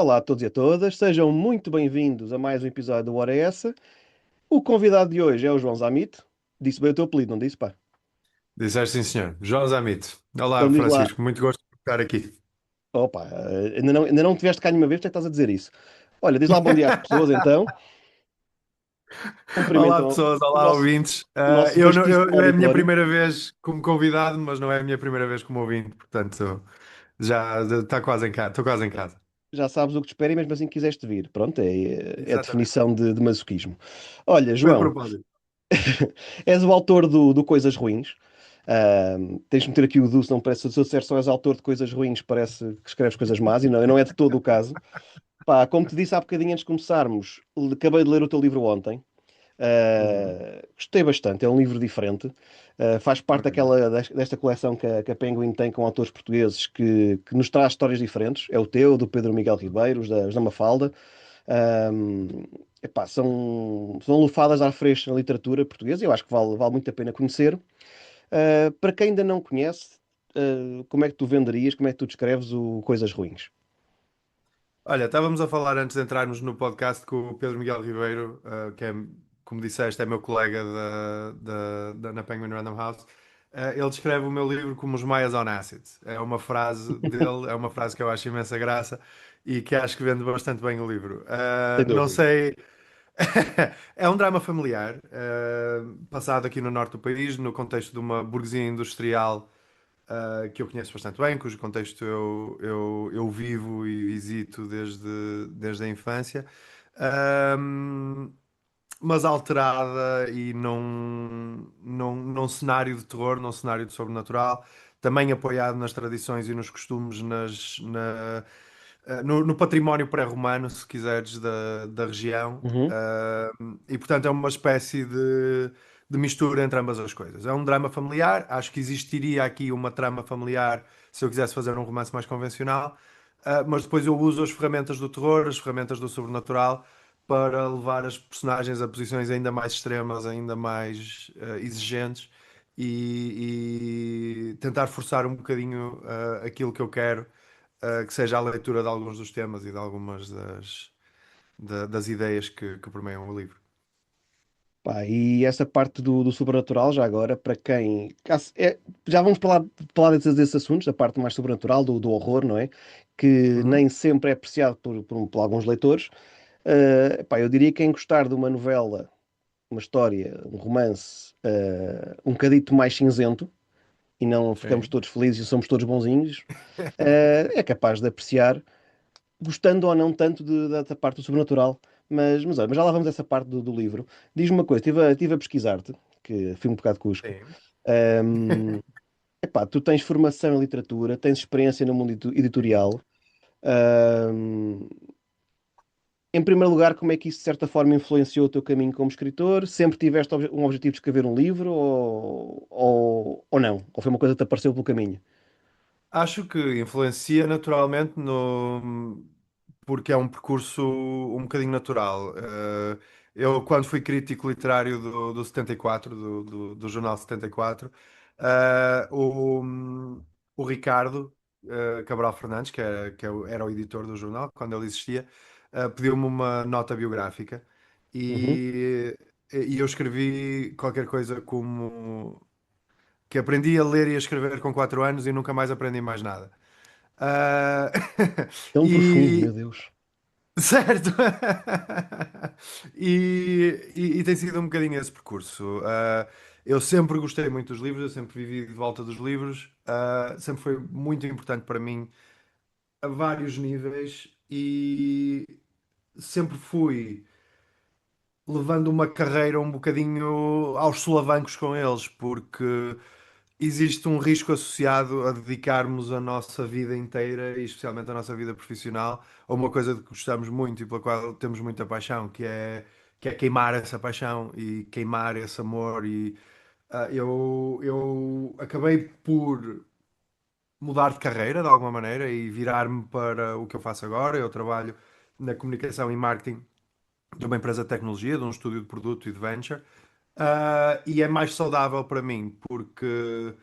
Olá a todos e a todas, sejam muito bem-vindos a mais um episódio do Hora é Essa. O convidado de hoje é o João Zamito. Disse bem o teu apelido, não disse, pá? Disseste sim, senhor. João Zamito. Então Olá, diz lá. Francisco. Muito gosto de estar aqui. Opa, ainda não tiveste cá nenhuma vez, porque é que estás a dizer isso? Olha, diz lá bom dia às pessoas, então. Olá, Cumprimentam pessoas. o Olá, nosso, ouvintes. o nosso É a minha auditório. primeira vez como convidado, mas não é a minha primeira vez como ouvinte. Portanto, já está quase em casa. Estou quase em casa. Já sabes o que te espera e mesmo assim quiseste vir. Pronto, é a Exatamente. definição de masoquismo. Olha, Foi de João, propósito. és o autor do Coisas Ruins. Tens de meter aqui o do, se não parece, se eu disser só és autor de coisas ruins, parece que escreves coisas más, e não é de todo o caso. Pá, como te disse há bocadinho antes de começarmos, acabei de ler o teu livro ontem. Uhum. Gostei bastante, é um livro diferente. Faz parte Ok. desta coleção que a Penguin tem com autores portugueses que nos traz histórias diferentes. É o teu, do Pedro Miguel Ribeiro, os da Mafalda. Ahm, epá, são lufadas à fresca na literatura portuguesa e eu acho que vale muito a pena conhecer. Para quem ainda não conhece, como é que tu venderias, como é que tu descreves o Coisas Ruins? Olha, estávamos a falar antes de entrarmos no podcast com o Pedro Miguel Ribeiro, que é, como disseste, é meu colega na Penguin Random House. Ele descreve o meu livro como os Maias on Acid. É uma frase dele, é uma frase que eu acho imensa graça e que acho que vende bastante bem o livro. Sem Não dúvida. sei. É um drama familiar, passado aqui no norte do país, no contexto de uma burguesia industrial que eu conheço bastante bem, cujo contexto eu vivo e visito desde a infância, Ahm, mas alterada e num cenário de terror, num cenário de sobrenatural, também apoiado nas tradições e nos costumes, no património pré-romano, se quiseres, da região. Uhum. E portanto é uma espécie de mistura entre ambas as coisas. É um drama familiar, acho que existiria aqui uma trama familiar se eu quisesse fazer um romance mais convencional, mas depois eu uso as ferramentas do terror, as ferramentas do sobrenatural, para levar as personagens a posições ainda mais extremas, ainda mais exigentes e tentar forçar um bocadinho aquilo que eu quero, que seja a leitura de alguns dos temas e de algumas das ideias que permeiam o livro. Pá, e essa parte do sobrenatural, já agora, para quem. Já vamos falar desses assuntos, da parte mais sobrenatural, do horror, não é? Que Uhum. nem sempre é apreciado por alguns leitores. Pá, eu diria que quem gostar de uma novela, uma história, um romance, um bocadito mais cinzento, e não ficamos Sim. todos felizes e somos todos bonzinhos, é capaz de apreciar, gostando ou não tanto da parte do sobrenatural. Mas, olha, mas já lá vamos a essa parte do livro. Diz-me uma coisa, estive a pesquisar-te, que fui um bocado cusco. Sim. Ahm, epá, tu tens formação em literatura, tens experiência no mundo editorial. Ahm, em primeiro lugar, como é que isso de certa forma influenciou o teu caminho como escritor? Sempre tiveste um objetivo de escrever um livro ou não? Ou foi uma coisa que te apareceu pelo caminho? Acho que influencia naturalmente porque é um percurso um bocadinho natural. Eu, quando fui crítico literário do 74, do Jornal 74, o Ricardo Cabral Fernandes, era o editor do jornal, quando ele existia, pediu-me uma nota biográfica Uhum. e eu escrevi qualquer coisa como que aprendi a ler e a escrever com 4 anos e nunca mais aprendi mais nada. Ah, Tão profundo, meu e Deus. certo! E tem sido um bocadinho esse percurso. Eu sempre gostei muito dos livros, eu sempre vivi de volta dos livros, sempre foi muito importante para mim a vários níveis e sempre fui levando uma carreira um bocadinho aos solavancos com eles, porque existe um risco associado a dedicarmos a nossa vida inteira, e especialmente a nossa vida profissional, a uma coisa de que gostamos muito e pela qual temos muita paixão, que é queimar essa paixão e queimar esse amor. E eu acabei por mudar de carreira de alguma maneira e virar-me para o que eu faço agora. Eu trabalho na comunicação e marketing de uma empresa de tecnologia, de um estúdio de produto e de venture. E é mais saudável para mim, porque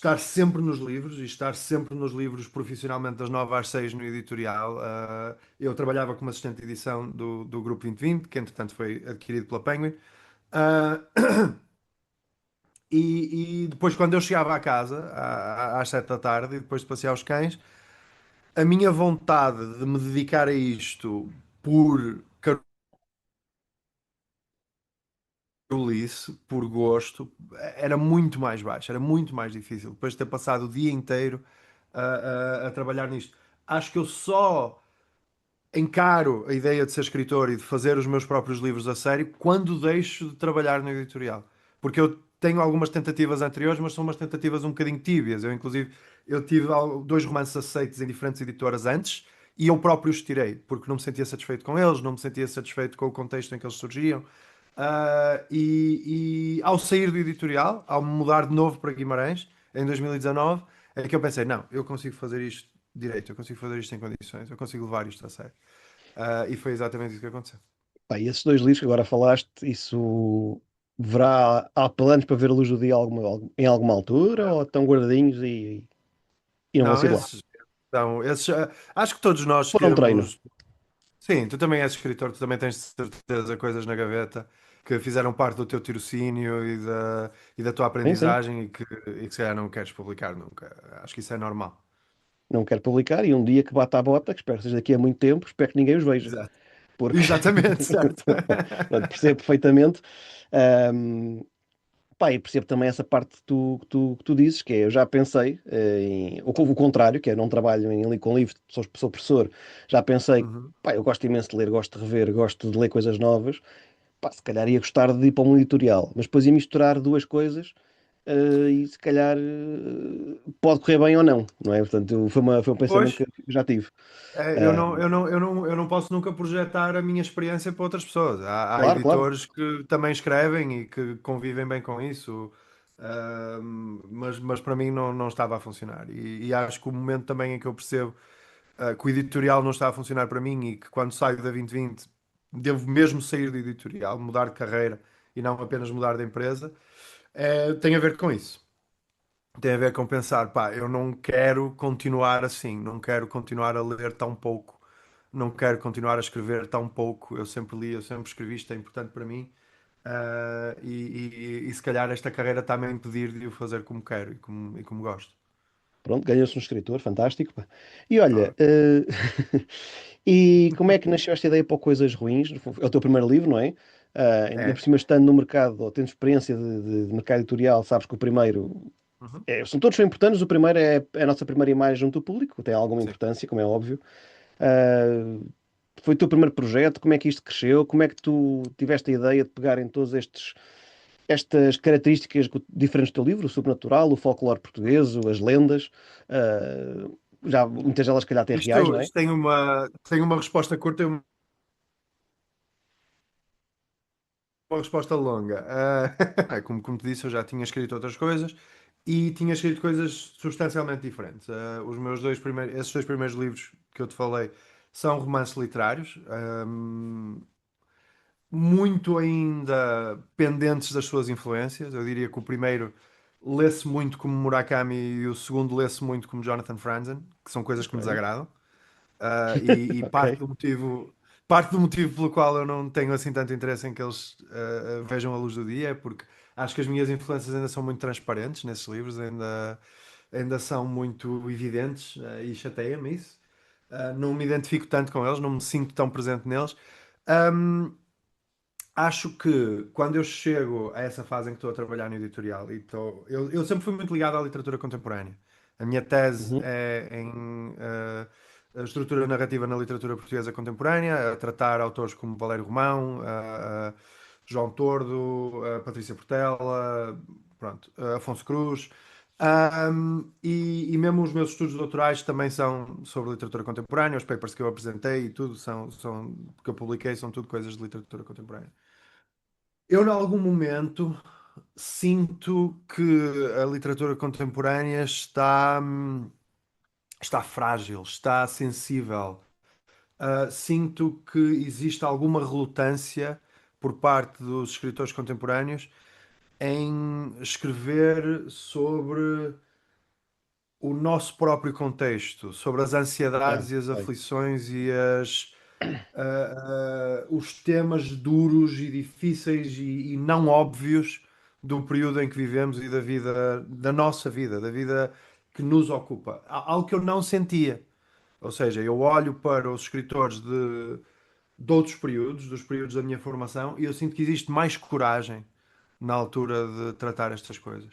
estar sempre nos livros e estar sempre nos livros profissionalmente das 9 às 6 no editorial. Eu trabalhava como assistente de edição do Grupo 2020, que entretanto foi adquirido pela Penguin. Ah, e depois, quando eu chegava à casa, às 7 da tarde, e depois de passear os cães, a minha vontade de me dedicar a isto por carolice, por gosto, era muito mais baixo, era muito mais difícil. Depois de ter passado o dia inteiro a trabalhar nisto. Acho que eu só encaro a ideia de ser escritor e de fazer os meus próprios livros a sério quando deixo de trabalhar no editorial. Porque eu tenho algumas tentativas anteriores, mas são umas tentativas um bocadinho tíbias. Eu tive dois romances aceitos em diferentes editoras antes e eu próprio os tirei, porque não me sentia satisfeito com eles, não me sentia satisfeito com o contexto em que eles surgiam. E ao sair do editorial, ao me mudar de novo para Guimarães, em 2019, é que eu pensei, não, eu consigo fazer isto direito, eu consigo fazer isto em condições, eu consigo levar isto a sério. E foi exatamente isso que aconteceu. Pá, e esses dois livros que agora falaste, isso há planos para ver a luz do dia em alguma altura ou estão guardadinhos e não vão Não, sair lá? acho que todos nós Foram um treino. temos. Sim, tu também és escritor, tu também tens de certeza coisas na gaveta que fizeram parte do teu tirocínio e da tua Sim, sim. aprendizagem e que se calhar não queres publicar nunca. Acho que isso é normal. Não quero publicar e um dia que bata a bota, que espero que seja daqui a muito tempo, espero que ninguém os veja. Exato. Porque Exatamente, certo. pronto, percebo perfeitamente. Ahm, Pá, e percebo também essa parte que tu dizes, que é, eu já pensei o contrário, que é não trabalho com livros, sou professor, já pensei, Uhum. pá, eu gosto imenso de ler, gosto de rever, gosto de ler coisas novas, pá, se calhar ia gostar de ir para um editorial, mas depois ia misturar duas coisas, e se calhar pode correr bem ou não, não é? Portanto, foi um pensamento Pois, que eu já tive. eu Ah, não, eu não, eu não, eu não posso nunca projetar a minha experiência para outras pessoas. Há claro, claro. editores que também escrevem e que convivem bem com isso, mas para mim não estava a funcionar. E acho que o momento também em que eu percebo, que o editorial não está a funcionar para mim e que quando saio da 2020 devo mesmo sair do editorial, mudar de carreira e não apenas mudar de empresa, tem a ver com isso. Tem a ver com pensar, pá, eu não quero continuar assim, não quero continuar a ler tão pouco, não quero continuar a escrever tão pouco. Eu sempre li, eu sempre escrevi, isto é importante para mim. E se calhar esta carreira está-me a impedir de o fazer como quero e como gosto. Pronto, ganhou-se um escritor, fantástico, pá. E olha, Ah, e como é que nasceu esta ideia para o Coisas Ruins? É o teu primeiro livro, não é? Ainda por é. cima, estando no mercado, ou tendo experiência de mercado editorial, sabes que o primeiro, Uhum. todos são importantes, o primeiro é a nossa primeira imagem junto ao público, tem alguma Sim. importância, como é óbvio. Ah, Foi o teu primeiro projeto, como é que isto cresceu? Como é que tu tiveste a ideia de pegar em todos estas características diferentes do teu livro, o sobrenatural, o folclore português, as lendas, ah, já muitas delas, se calhar, até reais, Isto, não é? isto tem uma resposta curta e uma resposta longa. Como te disse, eu já tinha escrito outras coisas e tinha escrito coisas substancialmente diferentes. Esses dois primeiros livros que eu te falei são romances literários, muito ainda pendentes das suas influências. Eu diria que o primeiro lê-se muito como Murakami e o segundo lê-se muito como Jonathan Franzen, que são coisas que me Ok, desagradam. E parte ok. do motivo pelo qual eu não tenho assim tanto interesse em que eles vejam a luz do dia é porque acho que as minhas influências ainda são muito transparentes nesses livros, ainda são muito evidentes, e chateia-me isso. Não me identifico tanto com eles, não me sinto tão presente neles. Um, Acho que quando eu chego a essa fase em que estou a trabalhar no editorial eu sempre fui muito ligado à literatura contemporânea. A minha tese Uhum. é em a estrutura narrativa na literatura portuguesa contemporânea, a tratar autores como Valério Romão, João Tordo, Patrícia Portela, pronto, Afonso Cruz. E mesmo os meus estudos doutorais também são sobre literatura contemporânea, os papers que eu apresentei e tudo que eu publiquei são tudo coisas de literatura contemporânea. Eu, em algum momento, sinto que a literatura contemporânea está frágil, está sensível. Sinto que existe alguma relutância por parte dos escritores contemporâneos em escrever sobre. o nosso próprio contexto, sobre as Ah, ansiedades e as sei. aflições e os temas duros e difíceis e não óbvios do período em que vivemos e da vida, da nossa vida, da vida que nos ocupa. Algo que eu não sentia. Ou seja, eu olho para os escritores de outros períodos, dos períodos da minha formação, e eu sinto que existe mais coragem na altura de tratar estas coisas.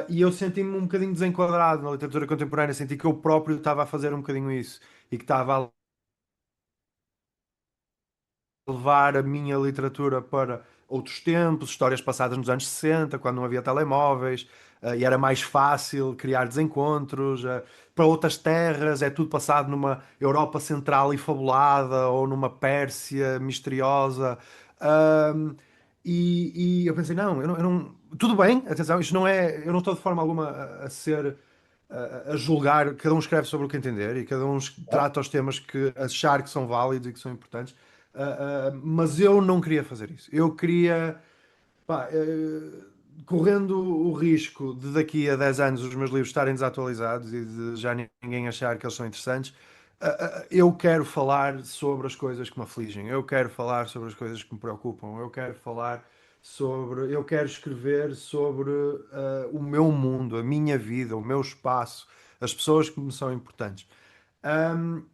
E eu senti-me um bocadinho desenquadrado na literatura contemporânea, senti que eu próprio estava a fazer um bocadinho isso e que estava a levar a minha literatura para outros tempos, histórias passadas nos anos 60, quando não havia telemóveis, e era mais fácil criar desencontros, para outras terras, é tudo passado numa Europa central e fabulada, ou numa Pérsia misteriosa. Ahm, e eu pensei, não, tudo bem, atenção, isto não é, eu não estou de forma alguma a ser a julgar, cada um escreve sobre o que entender e cada um Claro. trata os temas que achar que são válidos e que são importantes. Mas eu não queria fazer isso. Eu queria, pá, correndo o risco de daqui a 10 anos os meus livros estarem desatualizados e de já ninguém achar que eles são interessantes, eu quero falar sobre as coisas que me afligem, eu quero falar sobre as coisas que me preocupam, eu quero falar sobre, eu quero escrever sobre o meu mundo, a minha vida, o meu espaço, as pessoas que me são importantes.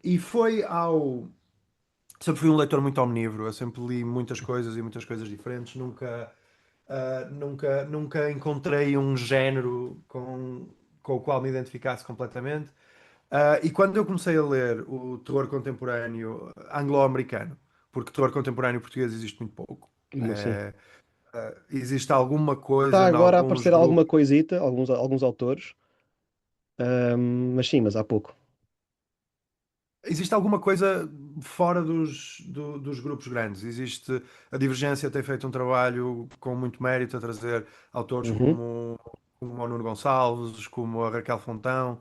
E foi ao sempre fui um leitor muito omnívoro, eu sempre li muitas coisas e muitas coisas diferentes, nunca encontrei um género com o qual me identificasse completamente. E quando eu comecei a ler o terror contemporâneo anglo-americano, porque terror contemporâneo português existe muito pouco, Sim. existe alguma Está coisa em agora a alguns aparecer alguma grupos. coisita, alguns autores, mas sim, mas há pouco. Existe alguma coisa fora dos grupos grandes. Existe a Divergência tem feito um trabalho com muito mérito a trazer autores Uhum. como o Nuno Gonçalves, como a Raquel Fontão,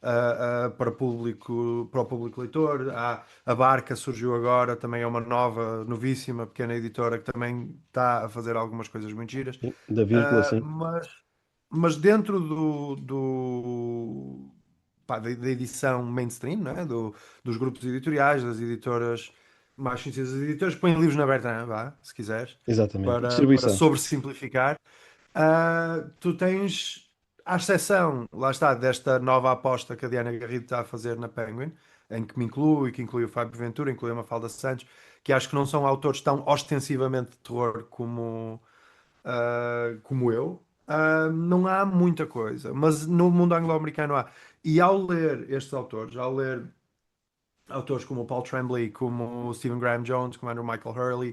para o público leitor. A Barca surgiu agora, também é uma nova, novíssima, pequena editora que também está a fazer algumas coisas muito giras. Sim, da vírgula, Ah, sim. mas, mas dentro da edição mainstream, não é? Dos grupos editoriais, das editoras mais conhecidas, as editoras que põem livros na Bertrand, vá, se quiseres, Exatamente. para Distribuição. sobressimplificar. Tu tens, à exceção, lá está, desta nova aposta que a Diana Garrido está a fazer na Penguin, em que me inclui, que inclui o Fábio Ventura, inclui a Mafalda Santos, que acho que não são autores tão ostensivamente de terror como eu. Não há muita coisa, mas no mundo anglo-americano há. E ao ler estes autores, ao ler autores como o Paul Tremblay, como o Stephen Graham Jones, como o Andrew Michael Hurley,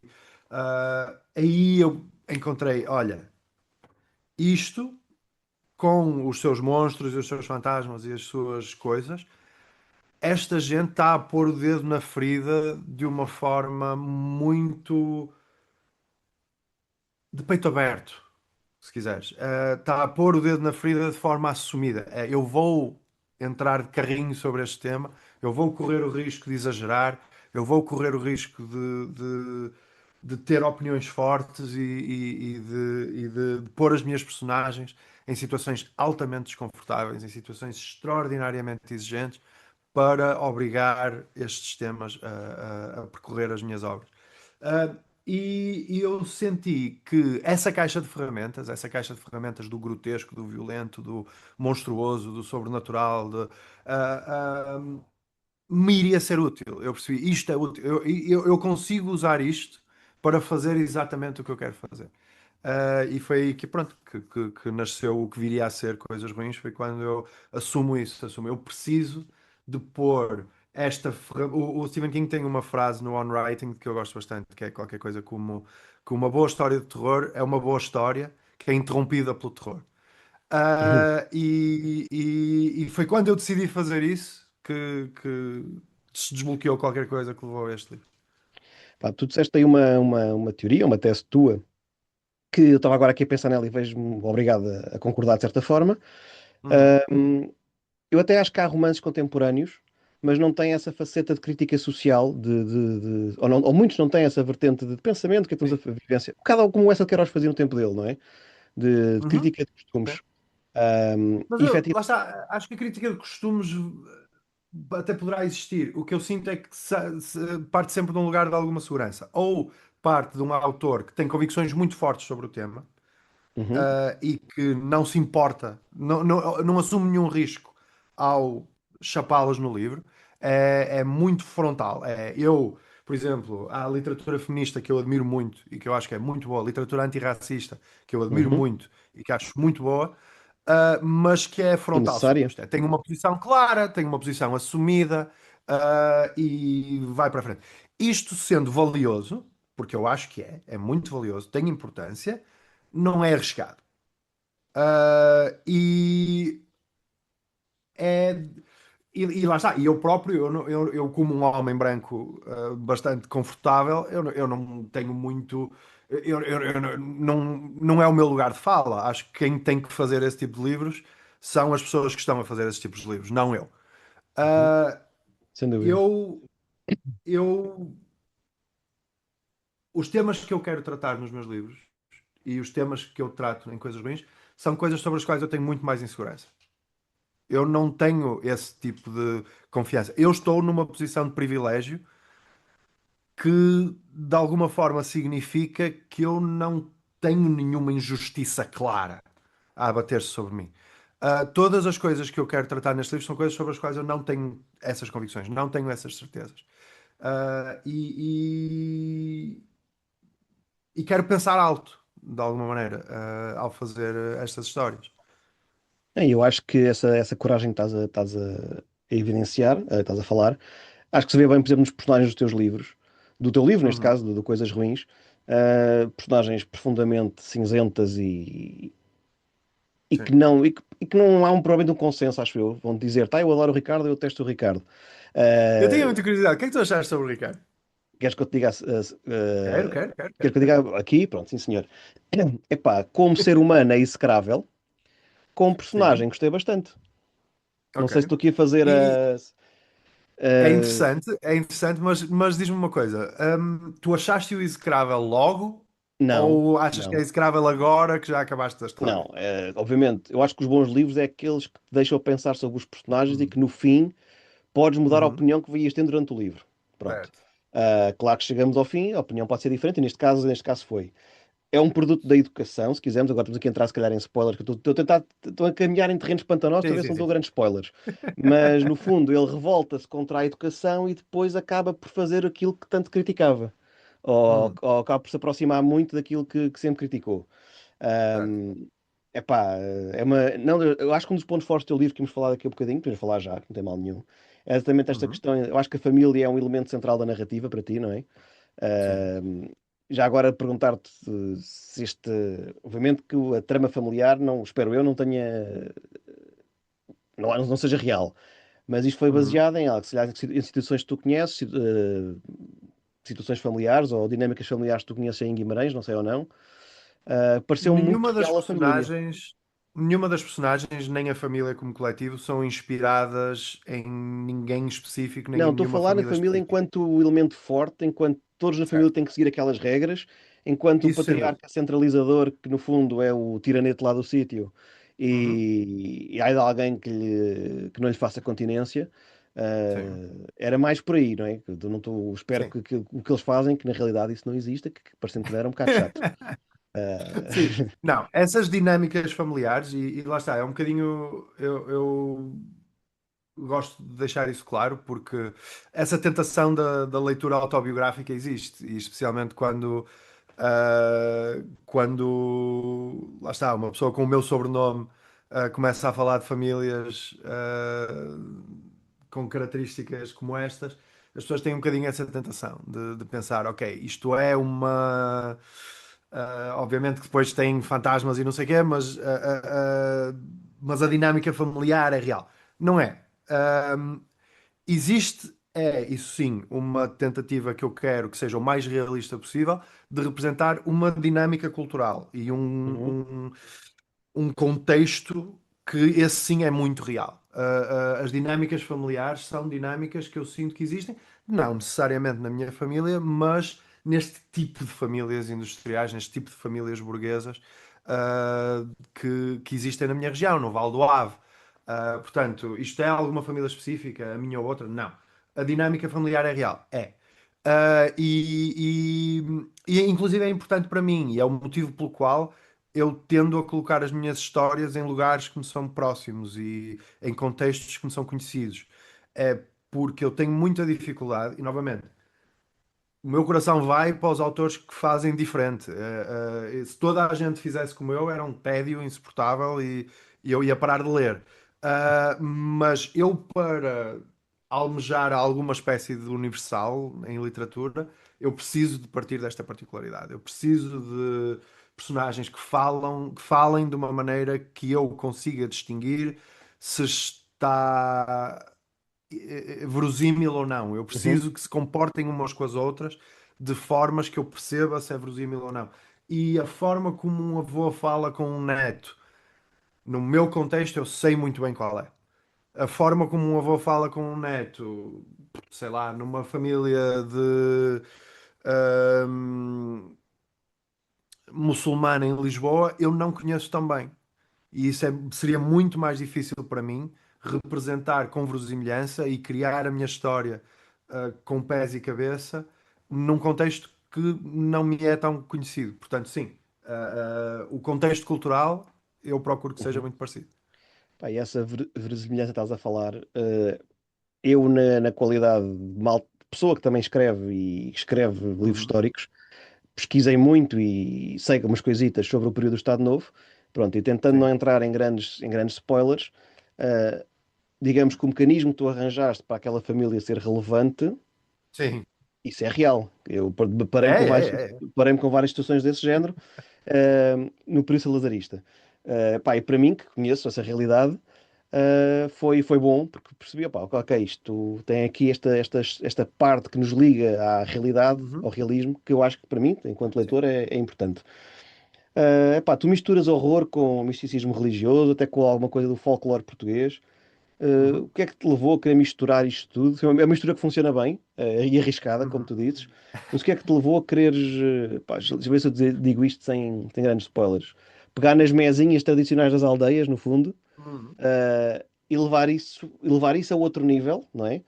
aí eu encontrei, olha, isto com os seus monstros e os seus fantasmas e as suas coisas, esta gente está a pôr o dedo na ferida de uma forma muito de peito aberto, se quiseres. Está a pôr o dedo na ferida de forma assumida. Eu vou entrar de carrinho sobre este tema, eu vou correr o risco de exagerar, eu vou correr o risco de ter opiniões fortes e de pôr as minhas personagens em situações altamente desconfortáveis, em situações extraordinariamente exigentes, para obrigar estes temas a percorrer as minhas obras. Uh, e eu senti que essa caixa de ferramentas do grotesco, do violento, do monstruoso, do sobrenatural, me iria ser útil. Eu percebi, isto é útil. Eu consigo usar isto para fazer exatamente o que eu quero fazer. E foi aí que, pronto, que nasceu o que viria a ser Coisas Ruins. Foi quando eu assumo isso. Assumo, eu preciso de pôr o Stephen King tem uma frase no On Writing que eu gosto bastante, que é qualquer coisa como que uma boa história de terror é uma boa história que é interrompida pelo terror. Uhum. E foi quando eu decidi fazer isso que se desbloqueou qualquer coisa que levou a este livro. Pá, tu disseste aí uma teoria, uma tese tua, que eu estava agora aqui a pensar nela e vejo-me obrigado a concordar de certa forma. Uhum. Eu até acho que há romances contemporâneos, mas não têm essa faceta de crítica social, ou muitos não têm essa vertente de pensamento que estamos a Sim. vivenciar. Um bocado como essa que Queiroz fazia no tempo dele, não é? De Uhum. crítica de Sim. costumes. Mas eu, lá Efetivamente. está, acho que a crítica de costumes até poderá existir. O que eu sinto é que parte sempre de um lugar de alguma segurança. Ou parte de um autor que tem convicções muito fortes sobre o tema, Uhum, e que não se importa, não assume nenhum risco ao chapá-las no livro. É muito frontal. Por exemplo, há a literatura feminista que eu admiro muito e que eu acho que é muito boa, a literatura antirracista que eu admiro uhum. muito e que acho muito boa, mas que é E frontal sobre necessária. isto. Tem uma posição clara, tem uma posição assumida, e vai para a frente. Isto sendo valioso, porque eu acho que é muito valioso, tem importância, não é arriscado. E é. E lá está, e eu próprio, eu como um homem branco bastante confortável, eu não tenho muito. Não é o meu lugar de fala. Acho que quem tem que fazer esse tipo de livros são as pessoas que estão a fazer esses tipos de livros, não eu. Uhum, Ah, sem dúvida. eu, eu, os temas que eu quero tratar nos meus livros e os temas que eu trato em Coisas Ruins são coisas sobre as quais eu tenho muito mais insegurança. Eu não tenho esse tipo de confiança. Eu estou numa posição de privilégio que, de alguma forma, significa que eu não tenho nenhuma injustiça clara a abater-se sobre mim. Todas as coisas que eu quero tratar neste livro são coisas sobre as quais eu não tenho essas convicções, não tenho essas certezas. Ah, e quero pensar alto, de alguma maneira, ao fazer estas histórias. Eu acho que essa coragem que estás a evidenciar, estás a falar, acho que se vê bem, por exemplo, nos personagens dos teus livros, do teu livro, neste Uhum, caso, do Coisas Ruins, personagens profundamente cinzentas sim. e que não há provavelmente um consenso, acho eu. Vão dizer, tá, eu adoro o Ricardo, eu testo o Ricardo. Eu tinha Uh, muita curiosidade. O que é que tu achaste sobre o Ricardo? Queres que eu te diga, Quero, quero, quero, queres quero, que eu quero. diga aqui? Pronto, sim, senhor. Epá, como ser humano é execrável, como Sim, personagem gostei bastante. Não ok. sei se estou aqui a fazer E a- é interessante, mas diz-me uma coisa. Tu achaste-o execrável logo Não, ou achas que é não. execrável agora que já acabaste a Não, história? obviamente, eu acho que os bons livros é aqueles que te deixam a pensar sobre os personagens e Uhum. que no fim podes mudar a Uhum. opinião que ias ter durante o livro. Pronto. Certo. Claro que chegamos ao fim, a opinião pode ser diferente, e neste caso foi. É um produto da educação, se quisermos. Agora estamos aqui a entrar, se calhar, em spoilers, que eu estou a tentar, estou a caminhar em terrenos pantanosos para Sim, ver se sim, não sim, dou sim. grandes spoilers. Mas, no fundo, ele revolta-se contra a educação e depois acaba por fazer aquilo que tanto criticava. Ou, Hum, ou acaba por se aproximar muito daquilo que sempre criticou. certo. Epá, não, eu acho que um dos pontos fortes do teu livro que íamos falar daqui a bocadinho, podemos falar já, que não tem mal nenhum, é exatamente esta Uhum. questão. Eu acho que a família é um elemento central da narrativa para ti, não é? Sim. Ahm, Já agora perguntar-te se este. Obviamente que a trama familiar, não, espero eu, não tenha. Não seja real, mas isto foi Uhum. baseado em algo, se calhar, em situações que tu conheces, situações familiares ou dinâmicas familiares que tu conheces em Guimarães, não sei ou não. Pareceu muito Nenhuma das real a família. personagens, nenhuma das personagens, nem a família como coletivo, são inspiradas em ninguém específico, nem Não, em estou a nenhuma falar na família família específica. enquanto elemento forte, enquanto todos na família Certo. têm que seguir aquelas regras, enquanto o Isso sem dúvida. patriarca centralizador, que no fundo é o tiranete lá do sítio, Uhum. e há de alguém que não lhe faça continência, Sim. era mais por aí, não é? Eu não espero Sim. que o que eles fazem, que na realidade isso não exista, que parecendo que era um bocado chato. Sim, não, essas dinâmicas familiares, e lá está, é um bocadinho. Eu gosto de deixar isso claro, porque essa tentação da leitura autobiográfica existe, e especialmente quando lá está, uma pessoa com o meu sobrenome começa a falar de famílias com características como estas, as pessoas têm um bocadinho essa tentação de pensar, ok, isto é uma. Obviamente que depois tem fantasmas e não sei o quê, mas a dinâmica familiar é real. Não é. Existe, isso sim, uma tentativa que eu quero que seja o mais realista possível de representar uma dinâmica cultural e Uhum. um contexto que esse sim é muito real. As dinâmicas familiares são dinâmicas que eu sinto que existem, não necessariamente na minha família, mas neste tipo de famílias industriais, neste tipo de famílias burguesas, ah, que existem na minha região, no Val do Ave. Portanto, isto é alguma família específica, a minha ou outra? Não. A dinâmica familiar é real? É. E inclusive é importante para mim, e é o motivo pelo qual eu tendo a colocar as minhas histórias em lugares que me são próximos e em contextos que me são conhecidos. É porque eu tenho muita dificuldade, e novamente, o meu coração vai para os autores que fazem diferente. Se toda a gente fizesse como eu, era um tédio insuportável e eu ia parar de ler. Mas eu, para almejar alguma espécie de universal em literatura, eu preciso de partir desta particularidade. Eu preciso de personagens que falem de uma maneira que eu consiga distinguir se está verosímil ou não. Eu Uhum. preciso que se comportem umas com as outras de formas que eu perceba se é verosímil ou não. E a forma como um avô fala com um neto, no meu contexto, eu sei muito bem qual é. A forma como um avô fala com um neto, sei lá, numa família de ahm, muçulmana em Lisboa, eu não conheço tão bem. E isso seria muito mais difícil para mim representar com verosimilhança e criar a minha história com pés e cabeça num contexto que não me é tão conhecido. Portanto, sim, o contexto cultural eu procuro que seja Uhum. muito parecido. Pá, e essa verosimilhança que estás a falar, eu na qualidade de pessoa que também escreve e escreve livros Uhum. históricos, pesquisei muito e sei umas coisitas sobre o período do Estado Novo, pronto, e tentando não Sim, entrar em grandes spoilers, eh, digamos que o mecanismo que tu arranjaste para aquela família ser relevante, sim. isso é real. Eu É, parei-me com várias, é, é. parei-me com várias situações desse género, no período salazarista. Pá, e para mim, que conheço essa realidade, foi bom, porque percebi, opá, ok, isto tem aqui esta parte que nos liga à realidade, ao Uhum. realismo, que eu acho que para mim, enquanto Sim. leitor, é importante. Epá, tu misturas horror com misticismo religioso, até com alguma coisa do folclore português. O Uhum. que é que te levou a querer misturar isto tudo? É uma mistura que funciona bem, e arriscada, como Uhum. tu dizes. Mas o que é que te levou a quereres, pá, deixa eu ver se eu digo isto sem grandes spoilers, pegar nas mesinhas tradicionais das aldeias, no fundo, Uhum. e levar isso a outro nível, não é?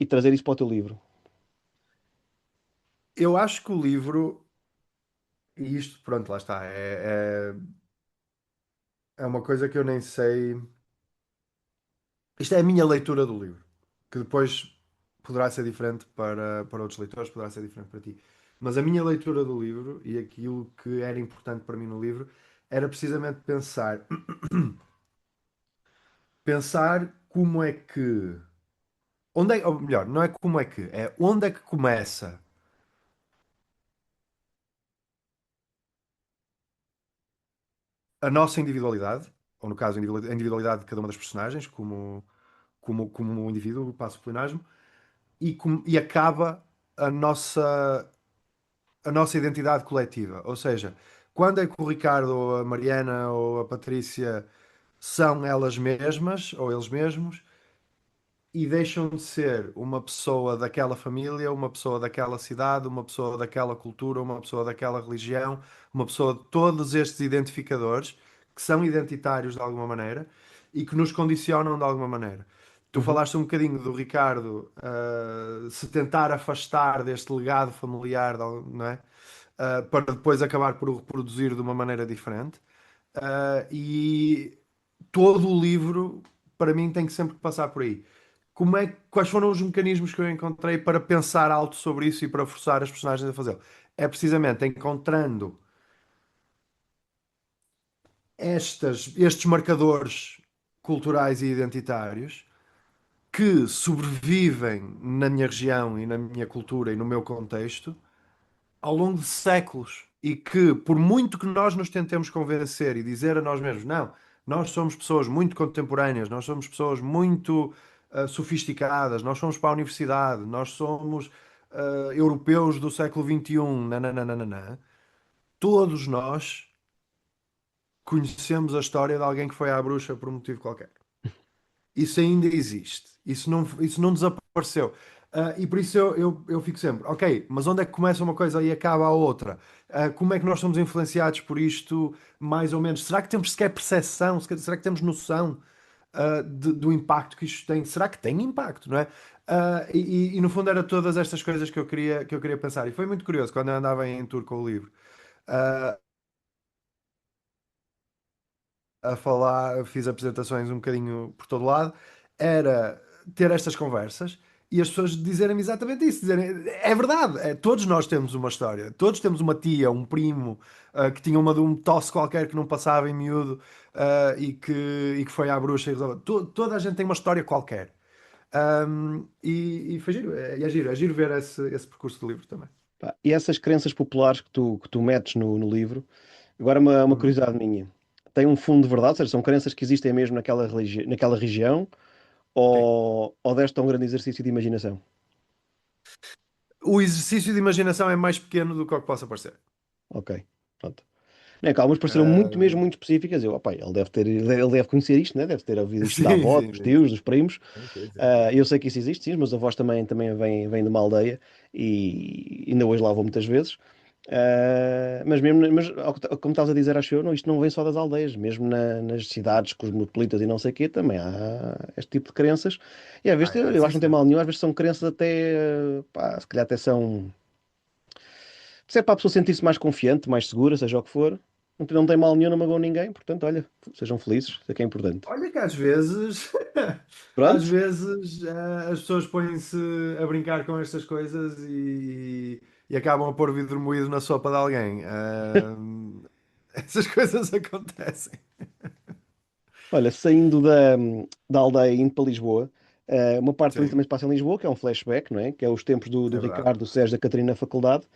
E trazer isso para o teu livro. Eu acho que o livro, e isto, pronto, lá está, é uma coisa que eu nem sei. Isto é a minha leitura do livro, que depois poderá ser diferente para outros leitores, poderá ser diferente para ti. Mas a minha leitura do livro e aquilo que era importante para mim no livro era precisamente pensar como é que, onde é, ou melhor, não é como é que, é onde é que começa a nossa individualidade, ou no caso a individualidade de cada uma das personagens, como um indivíduo, passo o plenasmo, e acaba a nossa identidade coletiva. Ou seja, quando é que o Ricardo, ou a Mariana, ou a Patrícia são elas mesmas, ou eles mesmos, e deixam de ser uma pessoa daquela família, uma pessoa daquela cidade, uma pessoa daquela cultura, uma pessoa daquela religião, uma pessoa de todos estes identificadores que são identitários de alguma maneira e que nos condicionam de alguma maneira. Tu Uhum, falaste um bocadinho do Ricardo, se tentar afastar deste legado familiar, não é? Para depois acabar por o reproduzir de uma maneira diferente. E todo o livro, para mim, tem que sempre passar por aí. Quais foram os mecanismos que eu encontrei para pensar alto sobre isso e para forçar as personagens a fazê-lo? É precisamente encontrando estes marcadores culturais e identitários que sobrevivem na minha região e na minha cultura e no meu contexto ao longo de séculos e que, por muito que nós nos tentemos convencer e dizer a nós mesmos, não, nós somos pessoas muito contemporâneas, nós somos pessoas muito sofisticadas, nós somos para a universidade, nós somos europeus do século XXI, nananana, todos nós conhecemos a história de alguém que foi à bruxa por um motivo qualquer. Isso ainda existe. Isso não desapareceu. E por isso eu fico sempre, ok, mas onde é que começa uma coisa e acaba a outra? Como é que nós somos influenciados por isto, mais ou menos? Será que temos sequer percepção? Será que temos noção, do impacto que isto tem? Será que tem impacto, não é? E no fundo era todas estas coisas que eu queria pensar. E foi muito curioso quando eu andava em tour com o livro. ah, a falar, fiz apresentações um bocadinho por todo lado, era ter estas conversas e as pessoas dizerem-me exatamente isso, dizerem, é verdade, todos nós temos uma história, todos temos uma tia, um primo, que tinha uma de um tosse qualquer que não passava em miúdo, e que foi à bruxa e resolveu. Toda a gente tem uma história qualquer. E foi giro, é giro ver esse percurso do livro também. Pá, e essas crenças populares que tu metes no livro, agora uma Uhum. curiosidade minha. Tem um fundo de verdade, ou seja, são crenças que existem mesmo naquela região, Sim. ou deste um grande exercício de imaginação? O exercício de imaginação é mais pequeno do que o que possa parecer. Ok, pronto. Não é que algumas pareceram muito, mesmo Ah, muito específicas. Eu, opa, ele deve conhecer isto, né? Deve ter ouvido isto da sim, avó, sim, dos sim, tios, sim. dos primos. Sim, sim, sim, sim. Eu sei que isso existe, sim, os meus avós também vêm de uma aldeia e ainda hoje lá vou muitas vezes. Mas mesmo, mas, como estavas a dizer, acho eu, não, isto não vem só das aldeias, mesmo nas cidades cosmopolitas e não sei o quê, também há este tipo de crenças. E às vezes eu Sim, acho que não tem senhor. mal nenhum, às vezes são crenças até, pá, se calhar até são. Se é para a pessoa sentir-se mais confiante, mais segura, seja o que for, não tem mal nenhum, não magoam ninguém, portanto, olha, sejam felizes, isso é que é importante. Olha que às vezes, às Pronto, vezes, as pessoas põem-se a brincar com estas coisas e acabam a pôr vidro moído na sopa de alguém. Essas coisas acontecem. olha, saindo da aldeia e indo para Lisboa, uma parte ali Sim, também se passa em Lisboa, que é um flashback, não é? Que é os tempos do é verdade. Ricardo, do Sérgio, da Catarina na faculdade.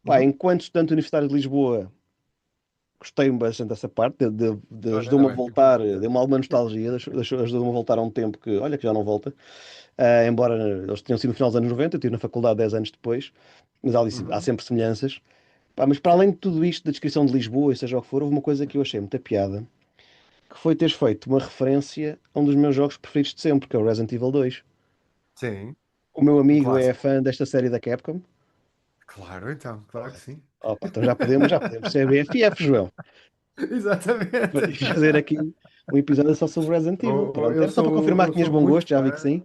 Pá, Uhum. enquanto estudante universitário de Lisboa, gostei bastante dessa parte, Olha, ainda ajudou-me a bem, fico muito voltar, contente. deu-me alguma nostalgia, ajudou-me a voltar a um tempo que, olha, que já não volta. Embora eles tenham sido no final dos anos 90, eu estive na faculdade 10 anos depois, mas há Uhum. sempre semelhanças. Pá, mas para Sim. além de tudo isto, da descrição de Lisboa, e seja o que for, houve uma coisa que eu achei muita piada, que foi teres feito uma referência a um dos meus jogos preferidos de sempre, que é o Resident Evil 2. Sim, O meu um amigo é clássico. fã desta série da Capcom. Claro, então, claro que sim. Opa, então já podemos ser BFF, João. E Exatamente. fazer aqui um episódio só sobre Resident Evil. Pronto, Eu era só para confirmar sou, que eu tinhas sou bom muito gosto, já vi que fã. sim.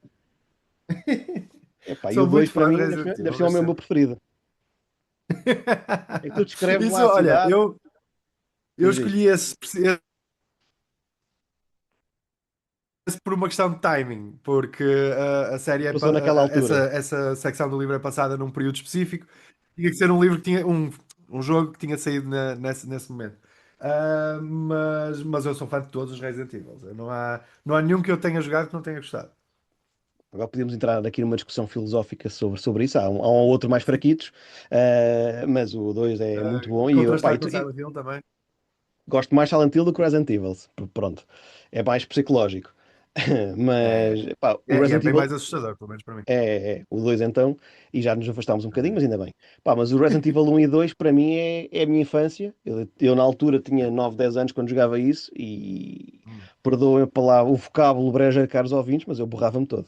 Epá, e o Sou 2 muito para fã de mim, Resident ainda por Evil, cima é o desde meu sempre. preferido. É que tu descreves lá Isso, a olha, cidade. eu Diz isto. escolhi esse por uma questão de timing, porque a série Passou naquela essa, altura. essa secção do livro é passada num período específico. Tinha que ser um livro que tinha um jogo que tinha saído nesse momento. Mas eu sou fã de todos os Resident Evil. Não há nenhum que eu tenha jogado que não tenha gostado. Agora podíamos entrar aqui numa discussão filosófica sobre isso. Há um ou outro mais Sim. fraquitos, mas o 2 é muito bom. E eu, pá, Contrastar com o Silent Hill também. gosto mais de Silent Hill do que o Resident Evil. Pronto, é mais psicológico. É, Mas pá, o e é Resident bem Evil mais assustador, pelo menos para mim. o 2 então, e já nos afastámos um bocadinho, Aham. mas ainda bem. Pá, mas o Resident Evil 1 e 2 para mim é a minha infância. Eu na altura tinha 9 10 anos quando jogava isso e Hum. perdoem a palavra, o vocábulo breja, caros ouvintes, mas eu borrava-me todo.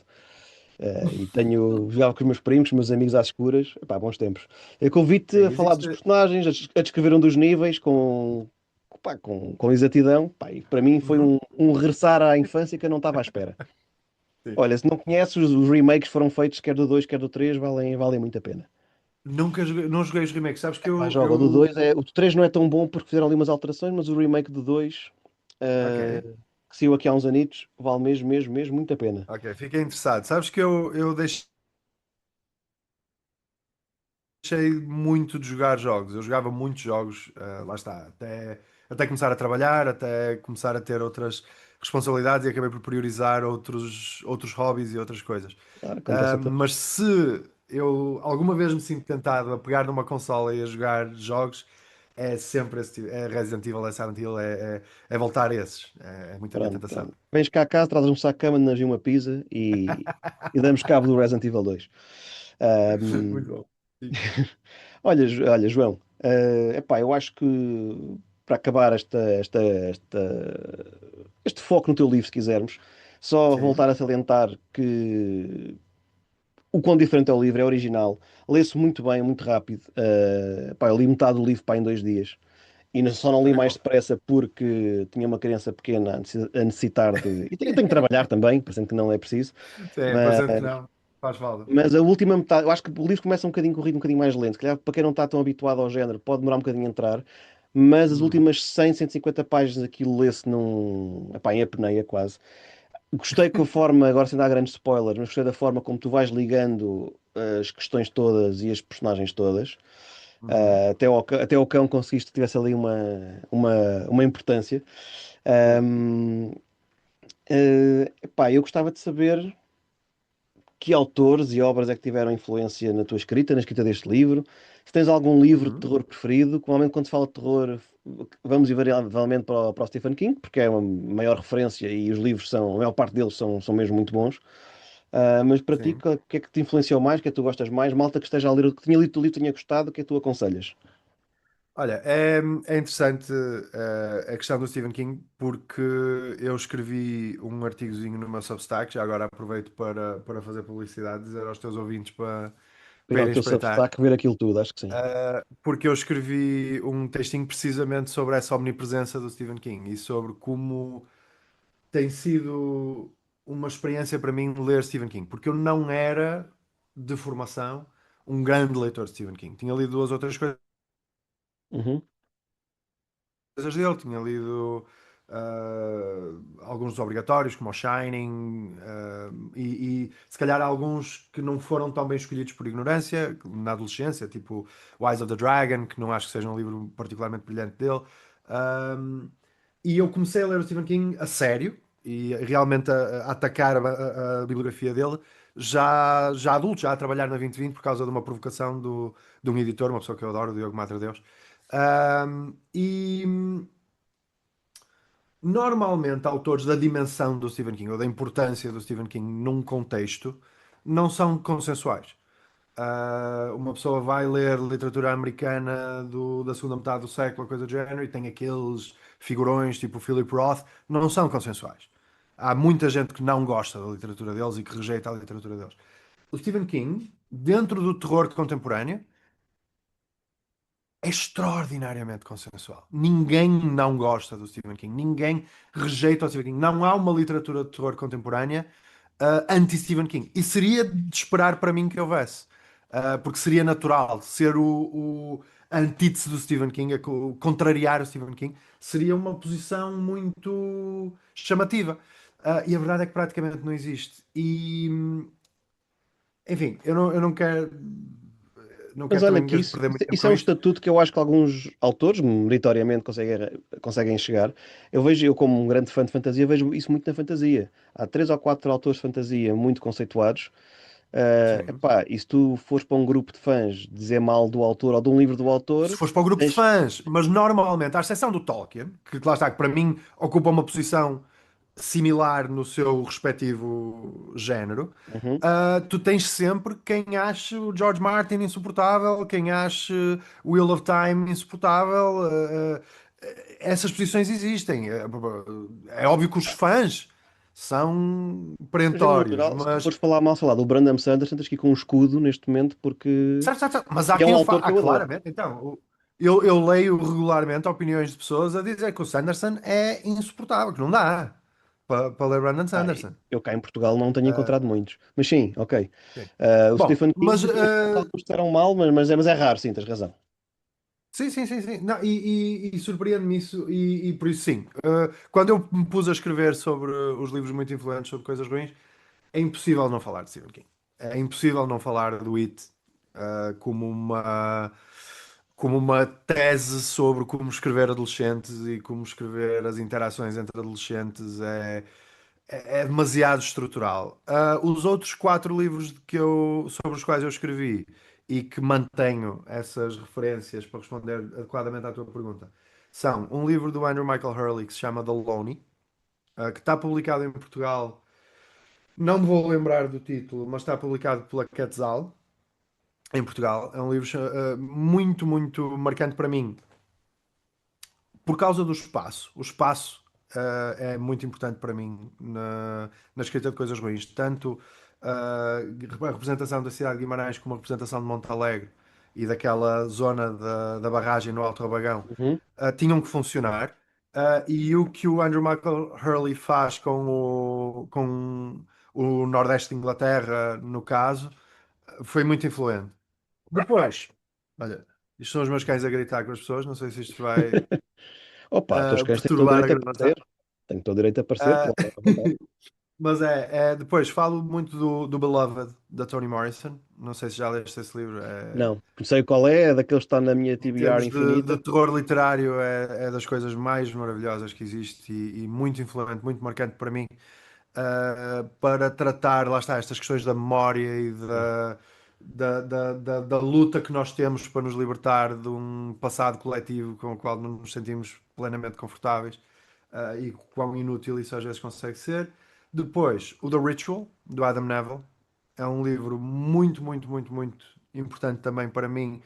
Jogava com os meus primos, com os meus amigos às escuras. Epá, bons tempos. Eu convido-te Sim, a falar dos existe. personagens, a descrever um dos níveis pá, com exatidão. Pá, e para mim foi Uhum. um regressar à infância que eu não estava à espera. Sim. Olha, se não conheces, os remakes foram feitos, quer do 2 quer do 3 valem muito a pena. Não joguei os remakes. Sabes que Pá, eu, joga o do eu... 2 o do 3 não é tão bom porque fizeram ali umas alterações, mas o remake do 2, eh, Ok, que saiu aqui há uns anitos, vale mesmo, mesmo, mesmo muito a pena. ok, fiquei interessado. Sabes que eu deixei muito de jogar jogos. Eu jogava muitos jogos, lá está, até começar a trabalhar, até começar a ter outras responsabilidades e acabei por priorizar outros hobbies e outras coisas. Claro, acontece a todos. Mas se eu alguma vez me sinto tentado a pegar numa consola e a jogar jogos, é sempre esse tipo, é Resident Evil, é Silent Hill, é voltar a esses. É muito a minha Pronto, tentação. pronto. Vens cá a casa, trazes um saco de cama, navio uma pizza e damos cabo do Resident Evil 2. Muito Ahm, bom. Sim. olha, João, epá, eu acho que para acabar este foco no teu livro, se quisermos, só Sim. voltar a salientar que o quão diferente é o livro, é original, lê-se muito bem, muito rápido. Pá, eu li metade do livro, pá, em 2 dias. E só não li mais Tranquilo. depressa porque tinha uma criança pequena a necessitar de. E tenho que trabalhar também, parecendo que não é preciso. Sim, Mas, parecendo que não. Faz falta. mas a última metade, eu acho que o livro começa um bocadinho corrido, um bocadinho mais lento. Se calhar para quem não está tão habituado ao género, pode demorar um bocadinho a entrar. Mas as Uhum. últimas 100, 150 páginas aquilo lê-se num. Epá, em apneia quase. Gostei com a forma, agora sem dar grandes spoilers, mas gostei da forma como tu vais ligando as questões todas e as personagens todas. Uhum. Até ao cão conseguiste que tivesse ali uma importância. Sim. Epá, eu gostava de saber que autores e obras é que tiveram influência na tua escrita, na escrita deste livro. Se tens algum livro de Uhum. terror preferido, que normalmente quando se fala de terror, vamos invariavelmente para o Stephen King, porque é uma maior referência e os livros são, a maior parte deles são mesmo muito bons. Mas para ti, Sim. o que é que te influenciou mais? O que é que tu gostas mais? Malta que esteja a ler, que tinha lido o livro, tinha gostado, o que é que tu aconselhas? Olha, é interessante a questão do Stephen King porque eu escrevi um artigozinho no meu Substack, já agora aproveito para fazer publicidade, dizer aos teus ouvintes Pegar para o irem teu espreitar, Substack, ver aquilo tudo, acho que sim. porque eu escrevi um textinho precisamente sobre essa omnipresença do Stephen King e sobre como tem sido uma experiência para mim ler Stephen King, porque eu não era de formação um grande leitor de Stephen King. Tinha lido duas outras coisas Uhum. dele, tinha lido alguns dos obrigatórios, como o Shining, e se calhar alguns que não foram tão bem escolhidos por ignorância, na adolescência, tipo o Eyes of the Dragon, que não acho que seja um livro particularmente brilhante dele. Um, e eu comecei a ler o Stephen King a sério e realmente a atacar a bibliografia dele já adulto, já a trabalhar na 2020 por causa de uma provocação de um editor, uma pessoa que eu adoro, o Diogo Madre Deus. E normalmente autores da dimensão do Stephen King ou da importância do Stephen King num contexto não são consensuais. Uma pessoa vai ler literatura americana da segunda metade do século, coisa do género, e tem aqueles figurões tipo Philip Roth, não são consensuais. Há muita gente que não gosta da literatura deles e que rejeita a literatura deles. O Stephen King, dentro do terror contemporâneo, é extraordinariamente consensual. Ninguém não gosta do Stephen King, ninguém rejeita o Stephen King. Não há uma literatura de terror contemporânea anti-Stephen King. E seria de esperar para mim que houvesse. Porque seria natural ser a antítese do Stephen King, contrariar o Stephen King, seria uma posição muito chamativa. E a verdade é que praticamente não existe. E, enfim, eu não Mas quero olha também que perder muito tempo isso é com um isto. estatuto que eu acho que alguns autores, meritoriamente, conseguem chegar. Eu como um grande fã de fantasia, vejo isso muito na fantasia. Há 3 ou 4 autores de fantasia muito conceituados. Sim. Epá, e se tu fores para um grupo de fãs dizer mal do autor ou de um livro do Se autor, fores para o grupo de tens. fãs, mas normalmente, à exceção do Tolkien, que lá está, que para mim ocupa uma posição similar no seu respectivo género, Uhum. tu tens sempre quem ache o George Martin insuportável, quem ache o Wheel of Time insuportável. Essas posições existem. É óbvio que os fãs são Mas de um modo perentórios, geral, se tu mas fores falar mal, sei lá, do Brandon Sanderson, tens que ir com um escudo neste momento, porque. certo, certo, certo. Mas há E é quem um o autor faça. que eu adoro. Claramente, então. Eu leio regularmente opiniões de pessoas a dizer que o Sanderson é insuportável, que não dá para ler Brandon Pá, Sanderson. eu cá em Portugal não tenho Ah, encontrado muitos. Mas sim, ok. sim. O Bom, Stephen mas King, alguns disseram mal, mas é raro, sim, tens razão. sim, sim, sim, sim. Não, e surpreende-me isso, e por isso sim. Quando eu me pus a escrever sobre os livros muito influentes sobre coisas ruins, é impossível não falar de Stephen King. É impossível não falar do It, como uma tese sobre como escrever adolescentes e como escrever as interações entre adolescentes é demasiado estrutural. Os outros 4 livros sobre os quais eu escrevi e que mantenho essas referências para responder adequadamente à tua pergunta são um livro do Andrew Michael Hurley que se chama The Loney, que está publicado em Portugal. Não me vou lembrar do título, mas está publicado pela Quetzal em Portugal. É um livro muito, muito marcante para mim por causa do espaço. O espaço é muito importante para mim na escrita de coisas ruins. Tanto a representação da cidade de Guimarães como a representação de Montalegre e daquela zona da barragem no Alto Abagão, Uhum. tinham que funcionar. E o que o Andrew Michael Hurley faz com o Nordeste de Inglaterra, no caso, foi muito influente. Depois, olha, isto são os meus cães a gritar com as pessoas, não sei se isto vai Opa, teus cães têm todo o perturbar a direito a gravação. aparecer. Têm todo o direito a aparecer, Ah, claro, à vontade. mas depois falo muito do Beloved, da Toni Morrison. Não sei se já leste esse livro. Não, sei qual é daqueles que está na minha Em TBR termos de infinita. terror literário, é das coisas mais maravilhosas que existe e muito influente, muito marcante para mim, para tratar, lá está, estas questões da memória e da luta que nós temos para nos libertar de um passado coletivo com o qual não nos sentimos plenamente confortáveis, e quão inútil isso às vezes consegue ser. Depois, o The Ritual, do Adam Neville, é um livro muito, muito, muito, muito importante também para mim,